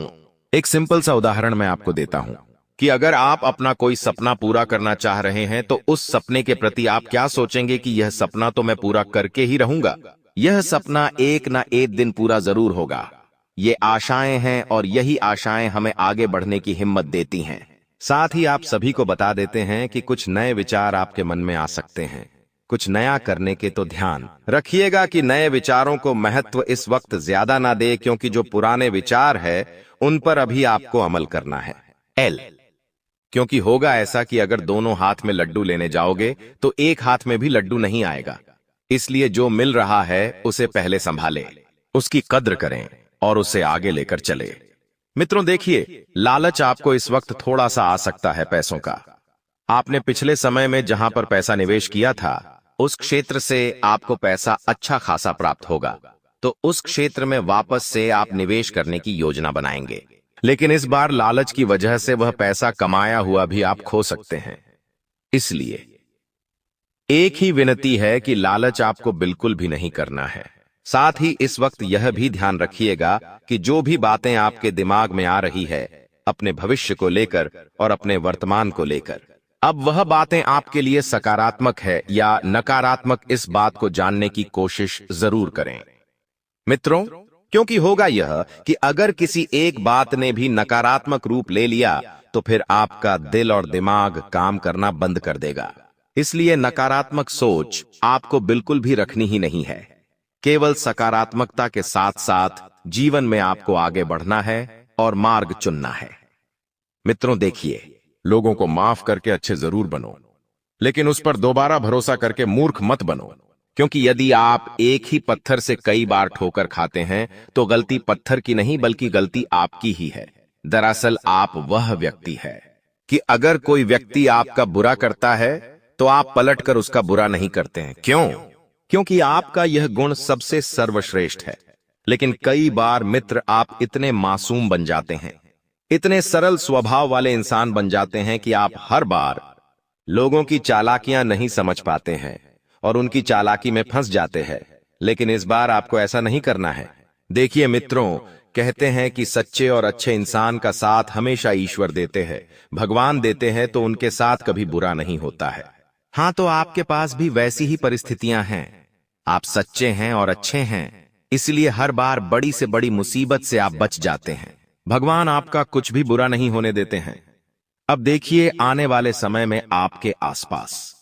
एक सिंपल सा उदाहरण मैं आपको देता हूं कि अगर आप अपना कोई सपना पूरा करना चाह रहे हैं तो उस सपने के प्रति आप क्या सोचेंगे कि यह सपना तो मैं पूरा करके ही रहूंगा, यह सपना एक ना एक दिन पूरा जरूर होगा। ये आशाएं हैं और यही आशाएं हमें आगे बढ़ने की हिम्मत देती हैं। साथ ही आप सभी को बता देते हैं कि कुछ नए विचार आपके मन में आ सकते हैं। कुछ नया करने के तो ध्यान रखिएगा कि नए विचारों को महत्व इस वक्त ज्यादा ना दे, क्योंकि जो पुराने विचार है उन पर अभी आपको अमल करना है। क्योंकि होगा ऐसा कि अगर दोनों हाथ में लड्डू लेने जाओगे तो एक हाथ में भी लड्डू नहीं आएगा। इसलिए जो मिल रहा है उसे पहले संभाले, उसकी कद्र करें और उसे आगे लेकर चले। मित्रों देखिए, लालच आपको इस वक्त थोड़ा सा आ सकता है पैसों का। आपने पिछले समय में जहां पर पैसा निवेश किया था उस क्षेत्र से आपको पैसा अच्छा खासा प्राप्त होगा, तो उस क्षेत्र में वापस से आप निवेश करने की योजना बनाएंगे। लेकिन इस बार लालच की वजह से वह पैसा कमाया हुआ भी आप खो सकते हैं। इसलिए एक ही विनती है कि लालच आपको बिल्कुल भी नहीं करना है। साथ ही इस वक्त यह भी ध्यान रखिएगा कि जो भी बातें आपके दिमाग में आ रही है अपने भविष्य को लेकर और अपने वर्तमान को लेकर, अब वह बातें आपके लिए सकारात्मक है या नकारात्मक, इस बात को जानने की कोशिश जरूर करें मित्रों, क्योंकि होगा यह कि अगर किसी एक बात ने भी नकारात्मक रूप ले लिया तो फिर आपका दिल और दिमाग काम करना बंद कर देगा। इसलिए नकारात्मक सोच आपको बिल्कुल भी रखनी ही नहीं है। केवल सकारात्मकता के साथ साथ जीवन में आपको आगे बढ़ना है और मार्ग चुनना है। मित्रों देखिए, लोगों को माफ करके अच्छे जरूर बनो, लेकिन उस पर दोबारा भरोसा करके मूर्ख मत बनो, क्योंकि यदि आप एक ही पत्थर से कई बार ठोकर खाते हैं तो गलती पत्थर की नहीं बल्कि गलती आपकी ही है। दरअसल आप वह व्यक्ति है कि अगर कोई व्यक्ति आपका बुरा करता है तो आप पलटकर उसका बुरा नहीं करते हैं। क्यों? क्योंकि आपका यह गुण सबसे सर्वश्रेष्ठ है। लेकिन कई बार मित्र आप इतने मासूम बन जाते हैं, इतने सरल स्वभाव वाले इंसान बन जाते हैं कि आप हर बार लोगों की चालाकियां नहीं समझ पाते हैं और उनकी चालाकी में फंस जाते हैं। लेकिन इस बार आपको ऐसा नहीं करना है। देखिए मित्रों, कहते हैं कि सच्चे और अच्छे इंसान का साथ हमेशा ईश्वर देते हैं, भगवान देते हैं, तो उनके साथ कभी बुरा नहीं होता है। हाँ, तो आपके पास भी वैसी ही परिस्थितियां हैं। आप सच्चे हैं और अच्छे हैं, इसलिए हर बार बड़ी से बड़ी मुसीबत से आप बच जाते हैं। भगवान आपका कुछ भी बुरा नहीं होने देते हैं। अब देखिए, आने वाले समय में आपके आसपास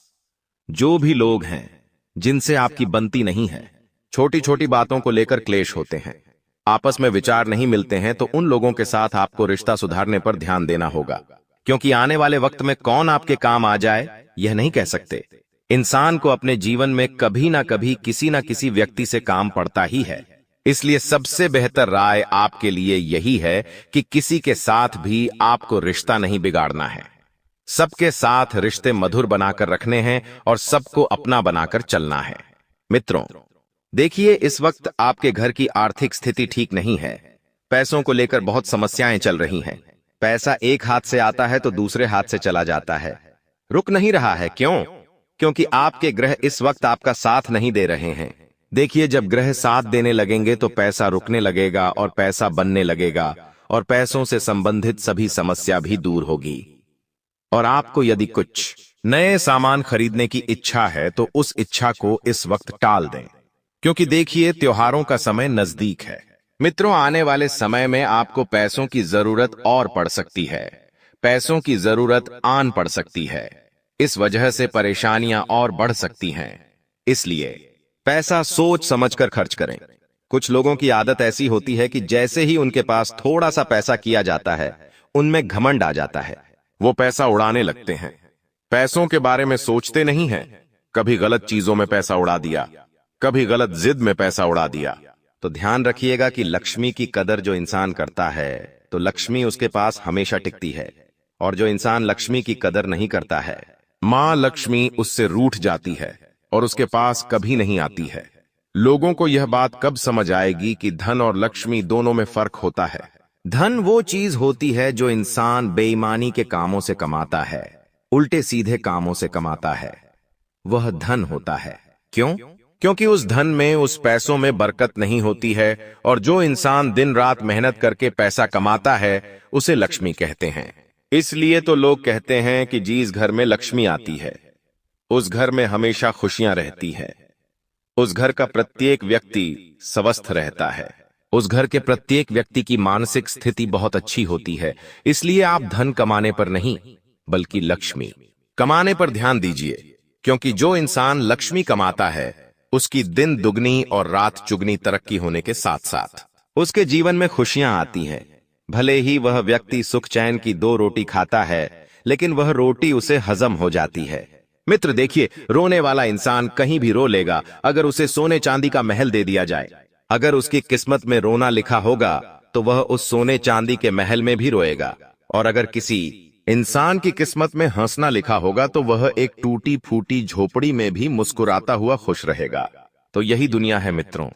जो भी लोग हैं जिनसे आपकी बनती नहीं है, छोटी छोटी बातों को लेकर क्लेश होते हैं, आपस में विचार नहीं मिलते हैं, तो उन लोगों के साथ आपको रिश्ता सुधारने पर ध्यान देना होगा, क्योंकि आने वाले वक्त में कौन आपके काम आ जाए यह नहीं कह सकते। इंसान को अपने जीवन में कभी ना कभी किसी ना किसी व्यक्ति से काम पड़ता ही है। इसलिए सबसे बेहतर राय आपके लिए यही है कि किसी के साथ भी आपको रिश्ता नहीं बिगाड़ना है। सबके साथ रिश्ते मधुर बनाकर रखने हैं और सबको अपना बनाकर चलना है। मित्रों, देखिए, इस वक्त आपके घर की आर्थिक स्थिति ठीक नहीं है। पैसों को लेकर बहुत समस्याएं चल रही हैं। पैसा एक हाथ से आता है तो दूसरे हाथ से चला जाता है, रुक नहीं रहा है। क्यों? क्योंकि आपके ग्रह इस वक्त आपका साथ नहीं दे रहे हैं। देखिए, जब ग्रह साथ देने लगेंगे तो पैसा रुकने लगेगा और पैसा बनने लगेगा और पैसों से संबंधित सभी समस्या भी दूर होगी। और आपको यदि कुछ नए सामान खरीदने की इच्छा है तो उस इच्छा को इस वक्त टाल दें, क्योंकि देखिए, त्योहारों का समय नजदीक है। मित्रों, आने वाले समय में आपको पैसों की जरूरत और पड़ सकती है। पैसों की जरूरत आन पड़ सकती है। इस वजह से परेशानियां और बढ़ सकती हैं। इसलिए पैसा सोच समझकर खर्च करें। कुछ लोगों की आदत ऐसी होती है कि जैसे ही उनके पास थोड़ा सा पैसा किया जाता है, उनमें घमंड आ जाता है। वो पैसा उड़ाने लगते हैं, पैसों के बारे में सोचते नहीं हैं। कभी गलत चीजों में पैसा उड़ा दिया, कभी गलत जिद में पैसा उड़ा दिया। तो ध्यान रखिएगा कि लक्ष्मी की कदर जो इंसान करता है तो लक्ष्मी उसके पास हमेशा टिकती है, और जो इंसान लक्ष्मी की कदर नहीं करता है, मां लक्ष्मी उससे रूठ जाती है और उसके पास कभी नहीं आती है। लोगों को यह बात कब समझ आएगी कि धन और लक्ष्मी दोनों में फर्क होता है। धन वो चीज होती है जो इंसान बेईमानी के कामों से कमाता है, उल्टे सीधे कामों से कमाता है, वह धन होता है। क्यों? क्योंकि उस धन में, उस पैसों में बरकत नहीं होती है। और जो इंसान दिन रात मेहनत करके पैसा कमाता है उसे लक्ष्मी कहते हैं। इसलिए तो लोग कहते हैं कि जिस घर में लक्ष्मी आती है उस घर में हमेशा खुशियां रहती है। उस घर का प्रत्येक व्यक्ति स्वस्थ रहता है। उस घर के प्रत्येक व्यक्ति की मानसिक स्थिति बहुत अच्छी होती है। इसलिए आप धन कमाने पर नहीं, बल्कि लक्ष्मी कमाने पर ध्यान दीजिए, क्योंकि जो इंसान लक्ष्मी कमाता है उसकी दिन दुगनी और रात चुगनी तरक्की होने के साथ साथ उसके जीवन में खुशियां आती हैं। भले ही वह व्यक्ति सुख चैन की 2 रोटी खाता है, लेकिन वह रोटी उसे हजम हो जाती है। मित्र देखिए, रोने वाला इंसान कहीं भी रो लेगा अगर उसे सोने चांदी का महल दे दिया जाए। अगर उसकी किस्मत में रोना लिखा होगा तो वह उस सोने चांदी के महल में भी रोएगा, और अगर किसी इंसान की किस्मत में हंसना लिखा होगा तो वह एक टूटी फूटी झोपड़ी में भी मुस्कुराता हुआ खुश रहेगा। तो यही दुनिया है मित्रों,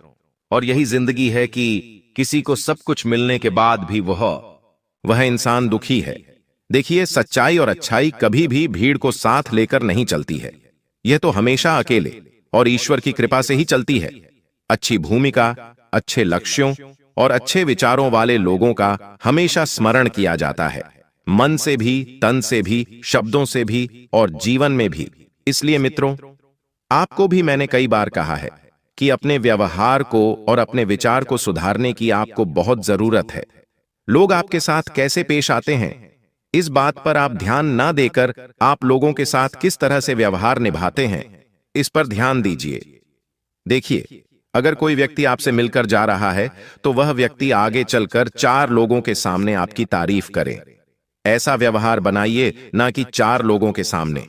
और यही जिंदगी है कि किसी को सब कुछ मिलने के बाद भी वह इंसान दुखी है। देखिए, सच्चाई और अच्छाई कभी भी भीड़ को साथ लेकर नहीं चलती है। यह तो हमेशा अकेले और ईश्वर की कृपा से ही चलती है। अच्छी भूमिका, अच्छे लक्ष्यों और अच्छे विचारों वाले लोगों का हमेशा स्मरण किया जाता है, मन से भी, तन से भी, शब्दों से भी और जीवन में भी। इसलिए मित्रों, आपको भी मैंने कई बार कहा है कि अपने व्यवहार को और अपने विचार को सुधारने की आपको बहुत जरूरत है। लोग आपके साथ कैसे पेश आते हैं, इस बात पर आप ध्यान ना देकर आप लोगों के साथ किस तरह से व्यवहार निभाते हैं, इस पर ध्यान दीजिए। देखिए, अगर कोई व्यक्ति आपसे मिलकर जा रहा है तो वह व्यक्ति आगे चलकर 4 लोगों के सामने आपकी तारीफ करे। ऐसा व्यवहार बनाइए, ना कि 4 लोगों के सामने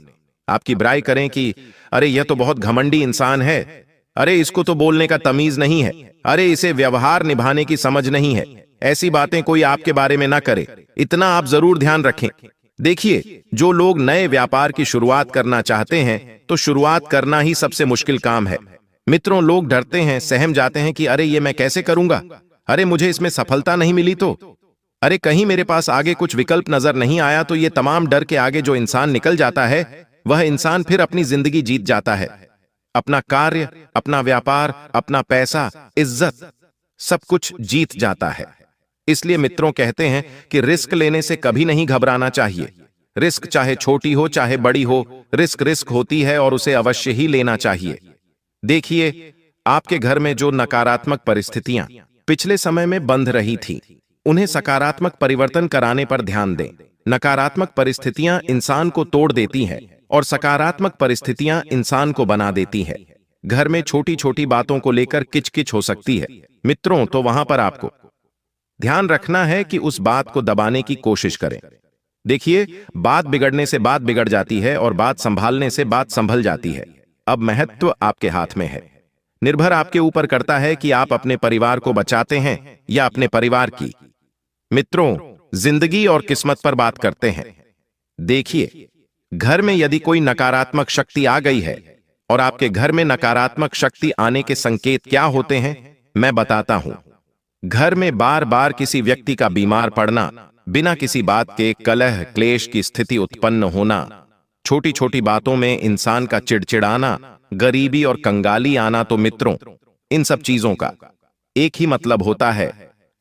आपकी बुराई करें कि अरे यह तो बहुत घमंडी इंसान है, अरे इसको तो बोलने का तमीज नहीं है, अरे इसे व्यवहार निभाने की समझ नहीं है। ऐसी बातें कोई आपके बारे में ना करे, इतना आप जरूर ध्यान रखें। देखिए, जो लोग नए व्यापार की शुरुआत करना चाहते हैं तो शुरुआत करना ही सबसे मुश्किल काम है। मित्रों, लोग डरते हैं, सहम जाते हैं कि अरे ये मैं कैसे करूंगा, अरे मुझे इसमें सफलता नहीं मिली तो, अरे कहीं मेरे पास आगे कुछ विकल्प नजर नहीं आया तो। ये तमाम डर के आगे जो इंसान निकल जाता है वह इंसान फिर अपनी जिंदगी जीत जाता है। अपना कार्य, अपना व्यापार, अपना पैसा, इज्जत, सब कुछ जीत जाता है। इसलिए मित्रों कहते हैं कि रिस्क लेने से कभी नहीं घबराना चाहिए। रिस्क चाहे छोटी हो चाहे बड़ी हो, रिस्क होती है और उसे अवश्य ही लेना चाहिए। देखिए, आपके घर में जो नकारात्मक परिस्थितियां पिछले समय में बंध रही थीं, उन्हें सकारात्मक परिवर्तन कराने पर ध्यान दें। नकारात्मक परिस्थितियां इंसान को तोड़ देती हैं और सकारात्मक परिस्थितियां इंसान को बना देती हैं। घर में छोटी छोटी बातों को लेकर किचकिच हो सकती है मित्रों, तो वहां पर आपको ध्यान रखना है कि उस बात को दबाने की कोशिश करें। देखिए, बात बिगड़ने से बात बिगड़ जाती है और बात संभालने से बात संभल जाती है। अब महत्व आपके हाथ में है। निर्भर आपके ऊपर करता है कि आप अपने परिवार को बचाते हैं या अपने परिवार की। मित्रों, जिंदगी और किस्मत पर बात करते हैं। देखिए, घर में यदि कोई नकारात्मक शक्ति आ गई है, और आपके घर में नकारात्मक शक्ति आने के संकेत क्या होते हैं, मैं बताता हूं। घर में बार बार किसी व्यक्ति का बीमार पड़ना, बिना किसी बात के कलह क्लेश की स्थिति उत्पन्न होना, छोटी छोटी बातों में इंसान का चिड़चिड़ाना, गरीबी और कंगाली आना, तो मित्रों, इन सब चीजों का एक ही मतलब होता है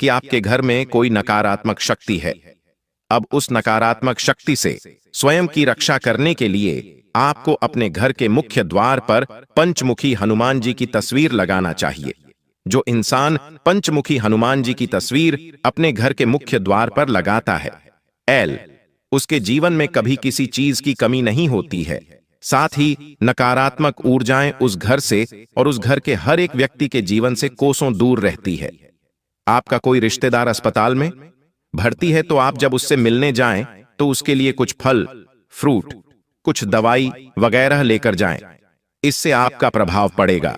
कि आपके घर में कोई नकारात्मक शक्ति है। अब उस नकारात्मक शक्ति से स्वयं की रक्षा करने के लिए आपको अपने घर के मुख्य द्वार पर पंचमुखी हनुमान जी की तस्वीर लगाना चाहिए। जो इंसान पंचमुखी हनुमान जी की तस्वीर अपने घर के मुख्य द्वार पर लगाता है, उसके जीवन में कभी किसी चीज की कमी नहीं होती है। साथ ही नकारात्मक ऊर्जाएं उस घर से और उस घर के हर एक व्यक्ति के जीवन से कोसों दूर रहती है। आपका कोई रिश्तेदार अस्पताल में भर्ती है, तो आप जब उससे मिलने जाएं तो उसके लिए कुछ फल, फ्रूट, कुछ दवाई वगैरह लेकर जाएं। इससे आपका प्रभाव पड़ेगा।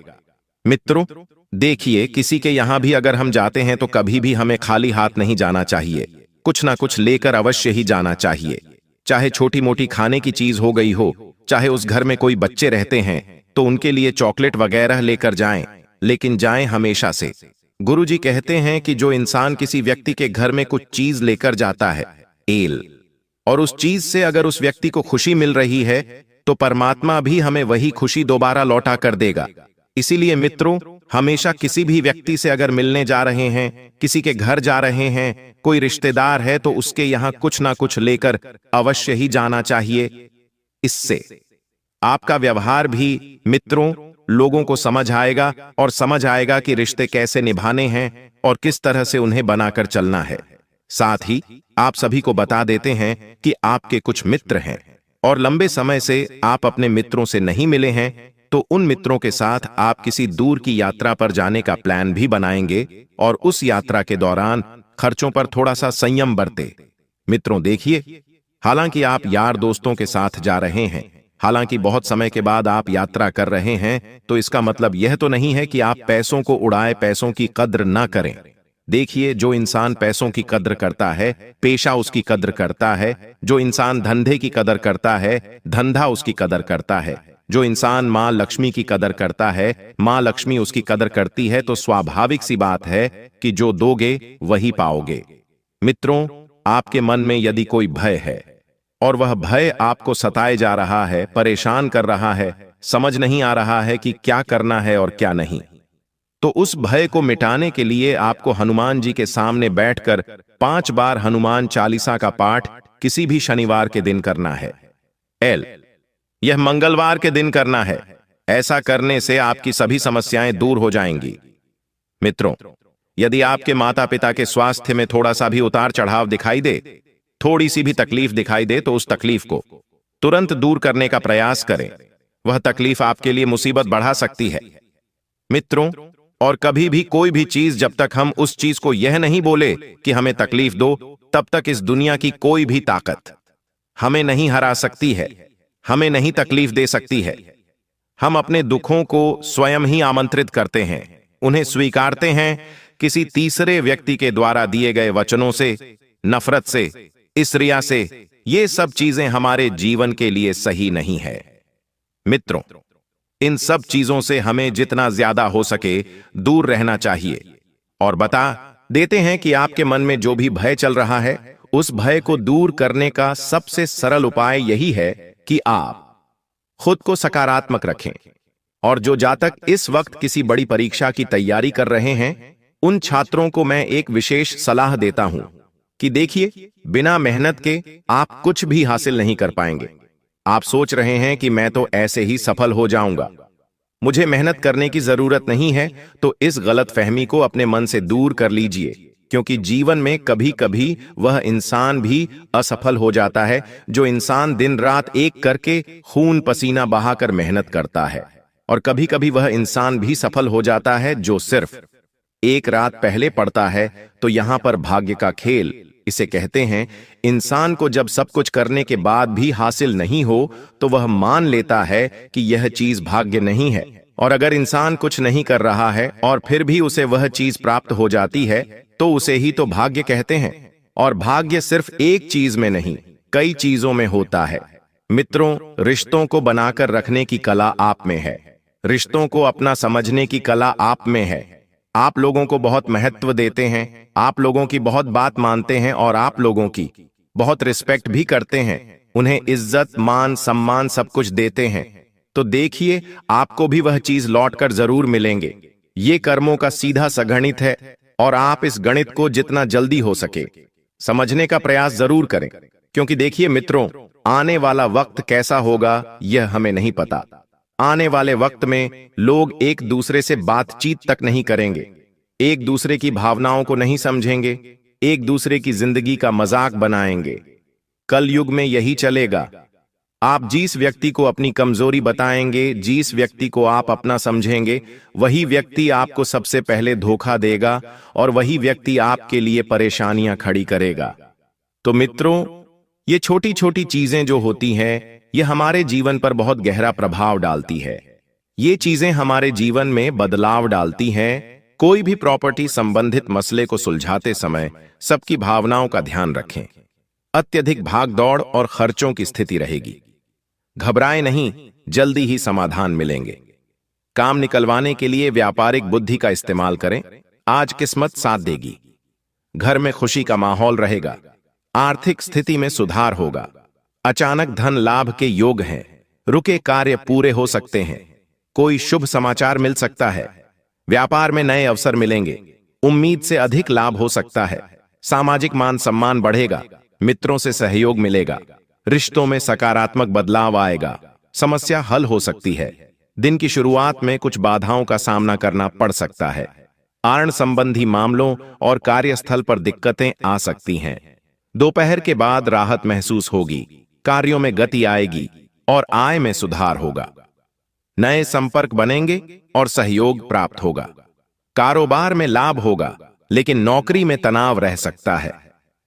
मित्रों, देखिए, किसी के यहां भी अगर हम जाते हैं तो कभी भी हमें खाली हाथ नहीं जाना चाहिए। कुछ ना कुछ लेकर अवश्य ही जाना चाहिए। चाहे छोटी मोटी खाने की चीज हो गई हो, चाहे उस घर में कोई बच्चे रहते हैं तो उनके लिए चॉकलेट वगैरह लेकर जाएं, लेकिन जाएं हमेशा से। गुरुजी कहते हैं कि जो इंसान किसी व्यक्ति के घर में कुछ चीज लेकर जाता है, और उस चीज से अगर उस व्यक्ति को खुशी मिल रही है, तो परमात्मा भी हमें वही खुशी दोबारा लौटा कर देगा। इसीलिए मित्रों, हमेशा किसी भी व्यक्ति से अगर मिलने जा रहे हैं, किसी के घर जा रहे हैं, कोई रिश्तेदार है, तो उसके यहां कुछ ना कुछ लेकर अवश्य ही जाना चाहिए। इससे आपका व्यवहार भी मित्रों लोगों को समझ आएगा और समझ आएगा कि रिश्ते कैसे निभाने हैं और किस तरह से उन्हें बनाकर चलना है। साथ ही आप सभी को बता देते हैं कि आपके कुछ मित्र हैं और लंबे समय से आप अपने मित्रों से नहीं मिले हैं, तो उन मित्रों के साथ आप किसी दूर की यात्रा पर जाने का प्लान भी बनाएंगे और उस यात्रा के दौरान खर्चों पर थोड़ा सा संयम बरते। मित्रों देखिए, हालांकि आप यार दोस्तों के साथ जा रहे हैं, हालांकि बहुत समय के बाद आप यात्रा कर रहे हैं, तो इसका मतलब यह तो नहीं है कि आप पैसों को उड़ाए, पैसों की कद्र ना करें। देखिए, जो इंसान पैसों की कद्र करता है, पेशा उसकी कद्र करता है। जो इंसान धंधे की कदर करता है, धंधा उसकी कदर करता है। जो इंसान मां लक्ष्मी की कदर करता है, मां लक्ष्मी उसकी कदर करती है। तो स्वाभाविक सी बात है कि जो दोगे वही पाओगे। मित्रों, आपके मन में यदि कोई भय है और वह भय आपको सताए जा रहा है, परेशान कर रहा है, समझ नहीं आ रहा है कि क्या करना है और क्या नहीं, तो उस भय को मिटाने के लिए आपको हनुमान जी के सामने बैठकर 5 बार हनुमान चालीसा का पाठ किसी भी शनिवार के दिन करना है। यह मंगलवार के दिन करना है। ऐसा करने से आपकी सभी समस्याएं दूर हो जाएंगी। मित्रों, यदि आपके माता पिता के स्वास्थ्य में थोड़ा सा भी उतार चढ़ाव दिखाई दे, थोड़ी सी भी तकलीफ दिखाई दे, तो उस तकलीफ को तुरंत दूर करने का प्रयास करें। वह तकलीफ आपके लिए मुसीबत बढ़ा सकती है। मित्रों, और कभी भी कोई भी चीज जब तक हम उस चीज को यह नहीं बोले कि हमें तकलीफ दो, तब तक इस दुनिया की कोई भी ताकत हमें नहीं हरा सकती है, हमें नहीं तकलीफ दे सकती है। हम अपने दुखों को स्वयं ही आमंत्रित करते हैं, उन्हें स्वीकारते हैं किसी तीसरे व्यक्ति के द्वारा दिए गए वचनों से, नफरत से, ईर्ष्या से। ये सब चीजें हमारे जीवन के लिए सही नहीं है। मित्रों, इन सब चीजों से हमें जितना ज्यादा हो सके दूर रहना चाहिए। और बता देते हैं कि आपके मन में जो भी भय चल रहा है, उस भय को दूर करने का सबसे सरल उपाय यही है कि आप खुद को सकारात्मक रखें। और जो जातक इस वक्त किसी बड़ी परीक्षा की तैयारी कर रहे हैं, उन छात्रों को मैं एक विशेष सलाह देता हूं कि देखिए, बिना मेहनत के आप कुछ भी हासिल नहीं कर पाएंगे। आप सोच रहे हैं कि मैं तो ऐसे ही सफल हो जाऊंगा, मुझे मेहनत करने की जरूरत नहीं है, तो इस गलतफहमी को अपने मन से दूर कर लीजिए, क्योंकि जीवन में कभी कभी वह इंसान भी असफल हो जाता है जो इंसान दिन रात एक करके खून पसीना बहाकर मेहनत करता है। और कभी कभी वह इंसान भी सफल हो जाता है जो सिर्फ एक रात पहले पड़ता है। तो यहां पर भाग्य का खेल इसे कहते हैं। इंसान को जब सब कुछ करने के बाद भी हासिल नहीं हो, तो वह मान लेता है कि यह चीज भाग्य नहीं है और अगर इंसान कुछ नहीं कर रहा है और फिर भी उसे वह चीज प्राप्त हो जाती है तो उसे ही तो भाग्य कहते हैं। और भाग्य सिर्फ एक चीज में नहीं, कई चीजों में होता है। मित्रों, रिश्तों को बनाकर रखने की कला आप में है। रिश्तों को अपना समझने की कला आप में है। आप लोगों को बहुत महत्व देते हैं, आप लोगों की बहुत बात मानते हैं और आप लोगों की बहुत रिस्पेक्ट भी करते हैं। उन्हें इज्जत, मान, सम्मान सब कुछ देते हैं। तो देखिए, आपको भी वह चीज लौटकर जरूर मिलेंगे। ये कर्मों का सीधा सा गणित है और आप इस गणित को जितना जल्दी हो सके समझने का प्रयास जरूर करें। क्योंकि देखिए मित्रों, आने वाला वक्त कैसा होगा यह हमें नहीं पता। आने वाले वक्त में लोग एक दूसरे से बातचीत तक नहीं करेंगे, एक दूसरे की भावनाओं को नहीं समझेंगे, एक दूसरे की जिंदगी का मजाक बनाएंगे। कल युग में यही चलेगा। आप जिस व्यक्ति को अपनी कमजोरी बताएंगे, जिस व्यक्ति को आप अपना समझेंगे, वही व्यक्ति आपको सबसे पहले धोखा देगा और वही व्यक्ति आपके लिए परेशानियां खड़ी करेगा। तो मित्रों, ये छोटी छोटी चीजें जो होती हैं, ये हमारे जीवन पर बहुत गहरा प्रभाव डालती है। ये चीजें हमारे जीवन में बदलाव डालती हैं। कोई भी प्रॉपर्टी संबंधित मसले को सुलझाते समय सबकी भावनाओं का ध्यान रखें। अत्यधिक भागदौड़ और खर्चों की स्थिति रहेगी। घबराएं नहीं, जल्दी ही समाधान मिलेंगे। काम निकलवाने के लिए व्यापारिक बुद्धि का इस्तेमाल करें, आज किस्मत साथ देगी। घर में खुशी का माहौल रहेगा। आर्थिक स्थिति में सुधार होगा। अचानक धन लाभ के योग हैं। रुके कार्य पूरे हो सकते हैं। कोई शुभ समाचार मिल सकता है। व्यापार में नए अवसर मिलेंगे। उम्मीद से अधिक लाभ हो सकता है। सामाजिक मान सम्मान बढ़ेगा। मित्रों से सहयोग मिलेगा। रिश्तों में सकारात्मक बदलाव आएगा। समस्या हल हो सकती है। दिन की शुरुआत में कुछ बाधाओं का सामना करना पड़ सकता है। आर्न संबंधी मामलों और कार्यस्थल पर दिक्कतें आ सकती हैं। दोपहर के बाद राहत महसूस होगी। कार्यों में गति आएगी और आय में सुधार होगा। नए संपर्क बनेंगे और सहयोग प्राप्त होगा। कारोबार में लाभ होगा, लेकिन नौकरी में तनाव रह सकता है।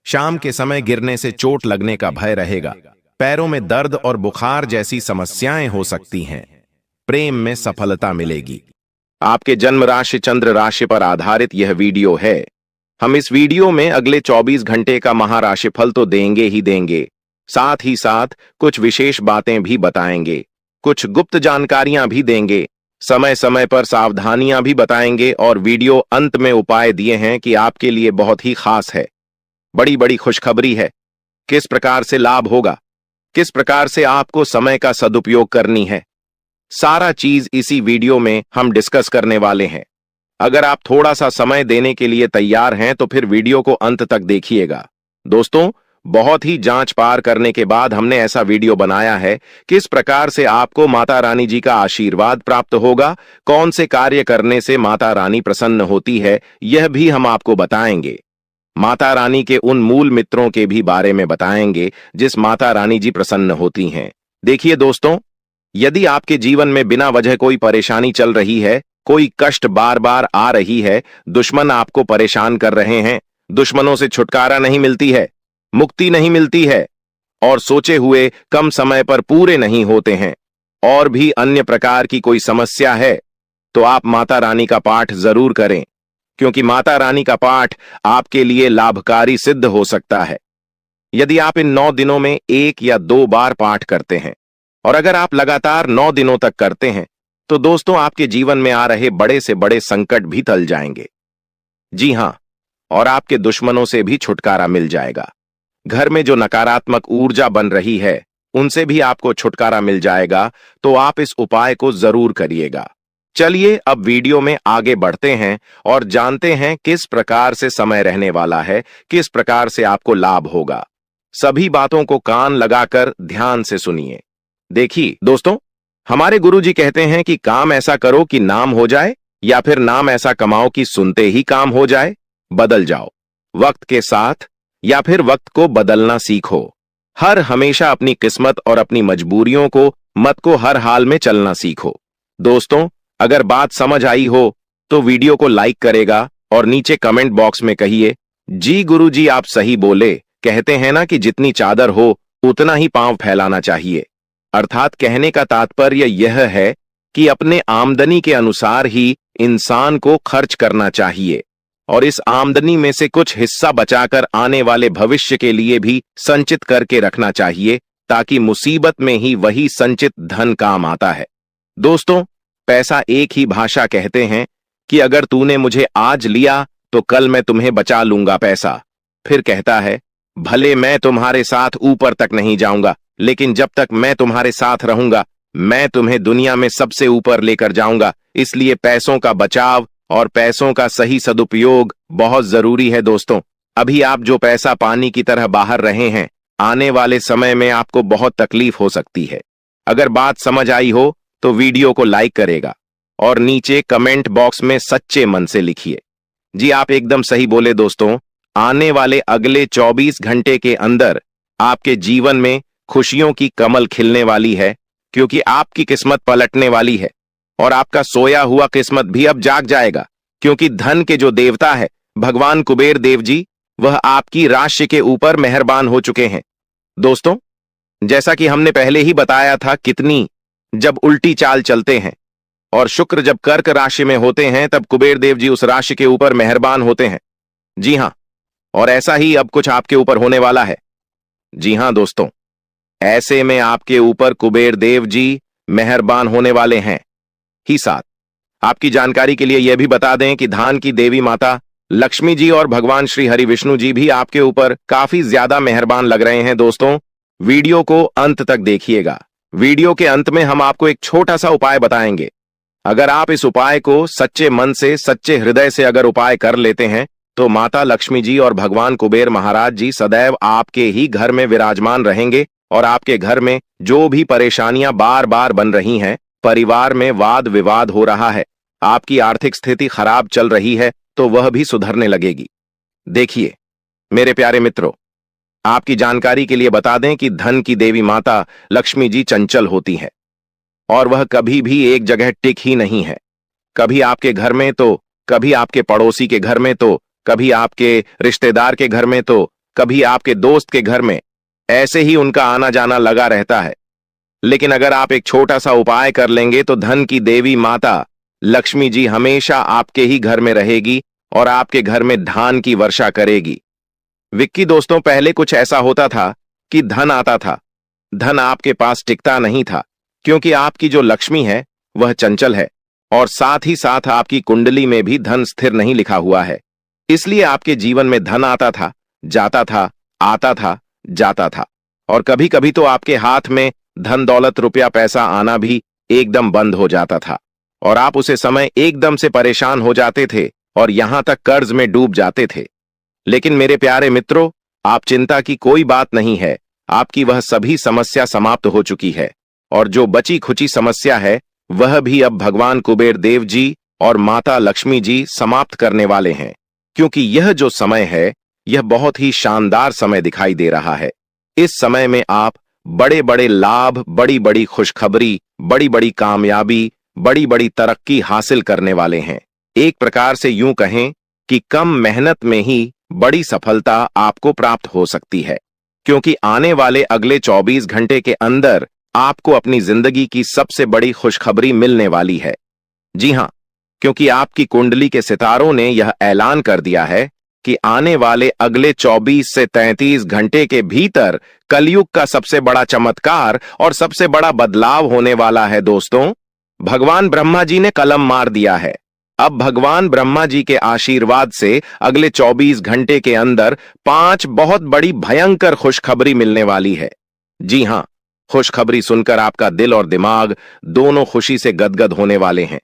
शाम के समय गिरने से चोट लगने का भय रहेगा। पैरों में दर्द और बुखार जैसी समस्याएं हो सकती हैं। प्रेम में सफलता मिलेगी। आपके जन्म राशि चंद्र राशि पर आधारित यह वीडियो है। हम इस वीडियो में अगले 24 घंटे का महाराशिफल तो देंगे ही देंगे, साथ ही साथ कुछ विशेष बातें भी बताएंगे, कुछ गुप्त जानकारियां भी देंगे, समय समय पर सावधानियां भी बताएंगे और वीडियो अंत में उपाय दिए हैं कि आपके लिए बहुत ही खास है। बड़ी बड़ी खुशखबरी है। किस प्रकार से लाभ होगा, किस प्रकार से आपको समय का सदुपयोग करनी है, सारा चीज इसी वीडियो में हम डिस्कस करने वाले हैं। अगर आप थोड़ा सा समय देने के लिए तैयार हैं तो फिर वीडियो को अंत तक देखिएगा। दोस्तों, बहुत ही जांच पार करने के बाद हमने ऐसा वीडियो बनाया है। किस प्रकार से आपको माता रानी जी का आशीर्वाद प्राप्त होगा, कौन से कार्य करने से माता रानी प्रसन्न होती है, यह भी हम आपको बताएंगे। माता रानी के उन मूल मित्रों के भी बारे में बताएंगे जिस माता रानी जी प्रसन्न होती हैं। देखिए दोस्तों, यदि आपके जीवन में बिना वजह कोई परेशानी चल रही है, कोई कष्ट बार बार आ रही है, दुश्मन आपको परेशान कर रहे हैं, दुश्मनों से छुटकारा नहीं मिलती है, मुक्ति नहीं मिलती है और सोचे हुए कम समय पर पूरे नहीं होते हैं, और भी अन्य प्रकार की कोई समस्या है, तो आप माता रानी का पाठ जरूर करें, क्योंकि माता रानी का पाठ आपके लिए लाभकारी सिद्ध हो सकता है। यदि आप इन 9 दिनों में 1 या 2 बार पाठ करते हैं और अगर आप लगातार 9 दिनों तक करते हैं तो दोस्तों, आपके जीवन में आ रहे बड़े से बड़े संकट भी टल जाएंगे। जी हां, और आपके दुश्मनों से भी छुटकारा मिल जाएगा। घर में जो नकारात्मक ऊर्जा बन रही है, उनसे भी आपको छुटकारा मिल जाएगा। तो आप इस उपाय को जरूर करिएगा। चलिए अब वीडियो में आगे बढ़ते हैं और जानते हैं किस प्रकार से समय रहने वाला है, किस प्रकार से आपको लाभ होगा। सभी बातों को कान लगाकर ध्यान से सुनिए। देखिए दोस्तों, हमारे गुरुजी कहते हैं कि काम ऐसा करो कि नाम हो जाए, या फिर नाम ऐसा कमाओ कि सुनते ही काम हो जाए। बदल जाओ वक्त के साथ, या फिर वक्त को बदलना सीखो। हर हमेशा अपनी किस्मत और अपनी मजबूरियों को मत को हर हाल में चलना सीखो। दोस्तों, अगर बात समझ आई हो तो वीडियो को लाइक करेगा और नीचे कमेंट बॉक्स में कहिए, जी गुरुजी आप सही बोले। कहते हैं ना कि जितनी चादर हो उतना ही पांव फैलाना चाहिए। अर्थात कहने का तात्पर्य यह है कि अपने आमदनी के अनुसार ही इंसान को खर्च करना चाहिए और इस आमदनी में से कुछ हिस्सा बचाकर आने वाले भविष्य के लिए भी संचित करके रखना चाहिए, ताकि मुसीबत में ही वही संचित धन काम आता है। दोस्तों, पैसा एक ही भाषा कहते हैं कि अगर तूने मुझे आज लिया तो कल मैं तुम्हें बचा लूंगा पैसा। फिर कहता है, भले मैं तुम्हारे साथ ऊपर तक नहीं जाऊंगा, लेकिन जब तक मैं तुम्हारे साथ रहूंगा मैं तुम्हें दुनिया में सबसे ऊपर लेकर जाऊंगा। इसलिए पैसों का बचाव और पैसों का सही सदुपयोग बहुत जरूरी है। दोस्तों, अभी आप जो पैसा पानी की तरह बाहर रहे हैं, आने वाले समय में आपको बहुत तकलीफ हो सकती है। अगर बात समझ आई हो तो वीडियो को लाइक करेगा और नीचे कमेंट बॉक्स में सच्चे मन से लिखिए। जी, आप एकदम सही बोले दोस्तों। आने वाले अगले 24 घंटे के अंदर आपके जीवन में खुशियों की कमल खिलने वाली है, क्योंकि आपकी किस्मत पलटने वाली है और आपका सोया हुआ किस्मत भी अब जाग जाएगा, क्योंकि धन के जो देवता है भगवान कुबेर देव जी, वह आपकी राशि के ऊपर मेहरबान हो चुके हैं। दोस्तों, जैसा कि हमने पहले ही बताया था, कितनी जब उल्टी चाल चलते हैं और शुक्र जब कर्क राशि में होते हैं तब कुबेर देव जी उस राशि के ऊपर मेहरबान होते हैं। जी हां, और ऐसा ही अब कुछ आपके ऊपर होने वाला है। जी हां दोस्तों, ऐसे में आपके ऊपर कुबेर देव जी मेहरबान होने वाले हैं ही साथ आपकी जानकारी के लिए यह भी बता दें कि धान की देवी माता लक्ष्मी जी और भगवान श्री हरि विष्णु जी भी आपके ऊपर काफी ज्यादा मेहरबान लग रहे हैं। दोस्तों, वीडियो को अंत तक देखिएगा। वीडियो के अंत में हम आपको एक छोटा सा उपाय बताएंगे। अगर आप इस उपाय को सच्चे मन से, सच्चे हृदय से अगर उपाय कर लेते हैं तो माता लक्ष्मी जी और भगवान कुबेर महाराज जी सदैव आपके ही घर में विराजमान रहेंगे और आपके घर में जो भी परेशानियां बार बार बन रही हैं, परिवार में वाद विवाद हो रहा है, आपकी आर्थिक स्थिति खराब चल रही है, तो वह भी सुधरने लगेगी। देखिए मेरे प्यारे मित्रों, आपकी जानकारी के लिए बता दें कि धन की देवी माता लक्ष्मी जी चंचल होती है और वह कभी भी एक जगह टिक ही नहीं है। कभी आपके घर में तो कभी आपके पड़ोसी के घर में तो कभी आपके रिश्तेदार के घर में तो कभी आपके दोस्त के घर में, ऐसे ही उनका आना जाना लगा रहता है। लेकिन अगर आप एक छोटा सा उपाय कर लेंगे तो धन की देवी माता लक्ष्मी जी हमेशा आपके ही घर में रहेगी और आपके घर में धान की वर्षा करेगी। विक्की दोस्तों, पहले कुछ ऐसा होता था कि धन आता था, धन आपके पास टिकता नहीं था, क्योंकि आपकी जो लक्ष्मी है वह चंचल है और साथ ही साथ आपकी कुंडली में भी धन स्थिर नहीं लिखा हुआ है। इसलिए आपके जीवन में धन आता था, जाता था, आता था, जाता था, और कभी कभी तो आपके हाथ में धन दौलत रुपया पैसा आना भी एकदम बंद हो जाता था और आप उसे समय एकदम से परेशान हो जाते थे और यहां तक कर्ज में डूब जाते थे। लेकिन मेरे प्यारे मित्रों, आप चिंता की कोई बात नहीं है, आपकी वह सभी समस्या समाप्त हो चुकी है और जो बची खुची समस्या है वह भी अब भगवान कुबेर देव जी और माता लक्ष्मी जी समाप्त करने वाले हैं, क्योंकि यह जो समय है यह बहुत ही शानदार समय दिखाई दे रहा है। इस समय में आप बड़े बड़े लाभ, बड़ी बड़ी खुशखबरी, बड़ी बड़ी कामयाबी, बड़ी बड़ी तरक्की हासिल करने वाले हैं। एक प्रकार से यूं कहें कि कम मेहनत में ही बड़ी सफलता आपको प्राप्त हो सकती है, क्योंकि आने वाले अगले 24 घंटे के अंदर आपको अपनी जिंदगी की सबसे बड़ी खुशखबरी मिलने वाली है। जी हां, क्योंकि आपकी कुंडली के सितारों ने यह ऐलान कर दिया है कि आने वाले अगले 24 से 33 घंटे के भीतर कलयुग का सबसे बड़ा चमत्कार और सबसे बड़ा बदलाव होने वाला है। दोस्तों, भगवान ब्रह्मा जी ने कलम मार दिया है। अब भगवान ब्रह्मा जी के आशीर्वाद से अगले 24 घंटे के अंदर 5 बहुत बड़ी भयंकर खुशखबरी मिलने वाली है। जी हां, खुशखबरी सुनकर आपका दिल और दिमाग दोनों खुशी से गदगद होने वाले हैं।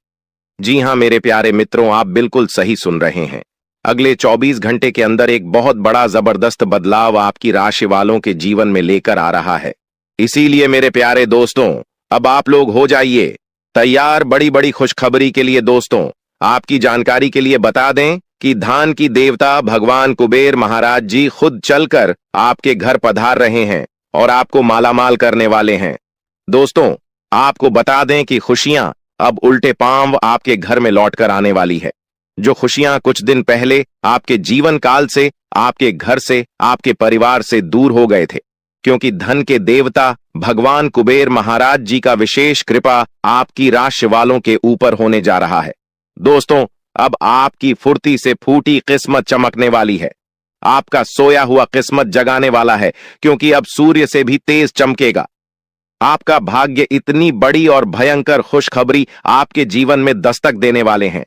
जी हां मेरे प्यारे मित्रों, आप बिल्कुल सही सुन रहे हैं। अगले 24 घंटे के अंदर एक बहुत बड़ा जबरदस्त बदलाव आपकी राशि वालों के जीवन में लेकर आ रहा है। इसीलिए मेरे प्यारे दोस्तों, अब आप लोग हो जाइए तैयार बड़ी बड़ी खुशखबरी के लिए। दोस्तों, आपकी जानकारी के लिए बता दें कि धान की देवता भगवान कुबेर महाराज जी खुद चलकर आपके घर पधार रहे हैं और आपको मालामाल करने वाले हैं। दोस्तों, आपको बता दें कि खुशियां अब उल्टे पांव आपके घर में लौटकर आने वाली है। जो खुशियां कुछ दिन पहले आपके जीवन काल से, आपके घर से, आपके परिवार से दूर हो गए थे, क्योंकि धन के देवता भगवान कुबेर महाराज जी का विशेष कृपा आपकी राशि वालों के ऊपर होने जा रहा है। दोस्तों, अब आपकी फुर्ती से फूटी किस्मत चमकने वाली है। आपका सोया हुआ किस्मत जगाने वाला है, क्योंकि अब सूर्य से भी तेज चमकेगा। आपका भाग्य इतनी बड़ी और भयंकर खुशखबरी आपके जीवन में दस्तक देने वाले हैं।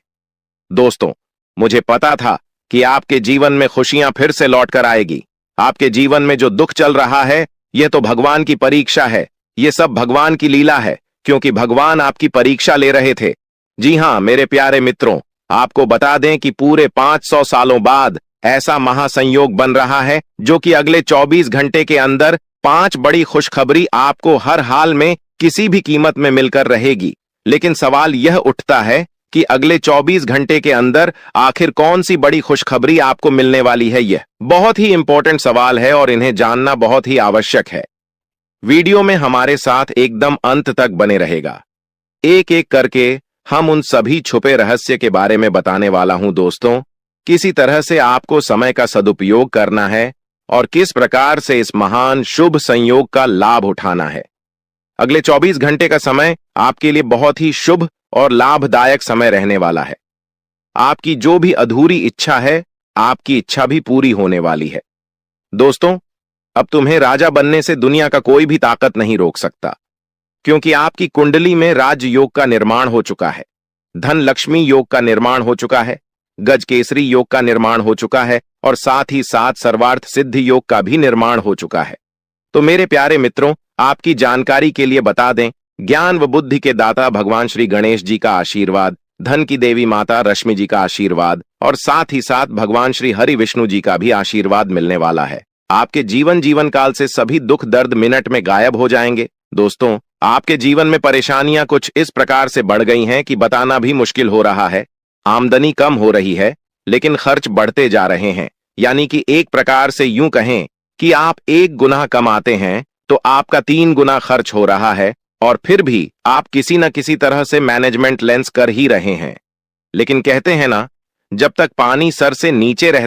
दोस्तों, मुझे पता था कि आपके जीवन में खुशियां फिर से लौटकर आएगी। आपके जीवन में जो दुख चल रहा है, यह तो भगवान की परीक्षा है। यह सब भगवान की लीला है, क्योंकि भगवान आपकी परीक्षा ले रहे थे। जी हां मेरे प्यारे मित्रों, आपको बता दें कि पूरे 500 सालों बाद ऐसा महासंयोग बन रहा है, जो कि अगले 24 घंटे के अंदर 5 बड़ी खुशखबरी आपको हर हाल में किसी भी कीमत में मिलकर रहेगी। लेकिन सवाल यह उठता है कि अगले 24 घंटे के अंदर आखिर कौन सी बड़ी खुशखबरी आपको मिलने वाली है। यह बहुत ही इंपॉर्टेंट सवाल है और इन्हें जानना बहुत ही आवश्यक है। वीडियो में हमारे साथ एकदम अंत तक बने रहेगा। एक एक करके हम उन सभी छुपे रहस्य के बारे में बताने वाला हूं। दोस्तों, किसी तरह से आपको समय का सदुपयोग करना है और किस प्रकार से इस महान शुभ संयोग का लाभ उठाना है। अगले 24 घंटे का समय आपके लिए बहुत ही शुभ और लाभदायक समय रहने वाला है। आपकी जो भी अधूरी इच्छा है, आपकी इच्छा भी पूरी होने वाली है। दोस्तों, अब तुम्हें राजा बनने से दुनिया का कोई भी ताकत नहीं रोक सकता, क्योंकि आपकी कुंडली में राजयोग का निर्माण हो चुका है, धन लक्ष्मी योग का निर्माण हो चुका है, गज केसरी योग का निर्माण हो चुका है और साथ ही साथ सर्वार्थ सिद्धि योग का भी निर्माण हो चुका है। तो मेरे प्यारे मित्रों, आपकी जानकारी के लिए बता दें, ज्ञान व बुद्धि के दाता भगवान श्री गणेश जी का आशीर्वाद, धन की देवी माता रश्मि जी का आशीर्वाद और साथ ही साथ भगवान श्री हरि विष्णु जी का भी आशीर्वाद मिलने वाला है। आपके जीवन काल से सभी दुख दर्द मिनट में गायब हो जाएंगे। दोस्तों, आपके जीवन में परेशानियां कुछ इस प्रकार से बढ़ गई हैं कि बताना भी मुश्किल हो रहा है। आमदनी कम हो रही है, लेकिन खर्च बढ़ते जा रहे हैं। यानी कि एक प्रकार से यूं कहें कि आप 1 गुना कमाते हैं तो आपका 3 गुना खर्च हो रहा है, और फिर भी आप किसी न किसी तरह से मैनेजमेंट लेंस कर ही रहे हैं। लेकिन कहते हैं ना, जब तक पानी सर से नीचे रहता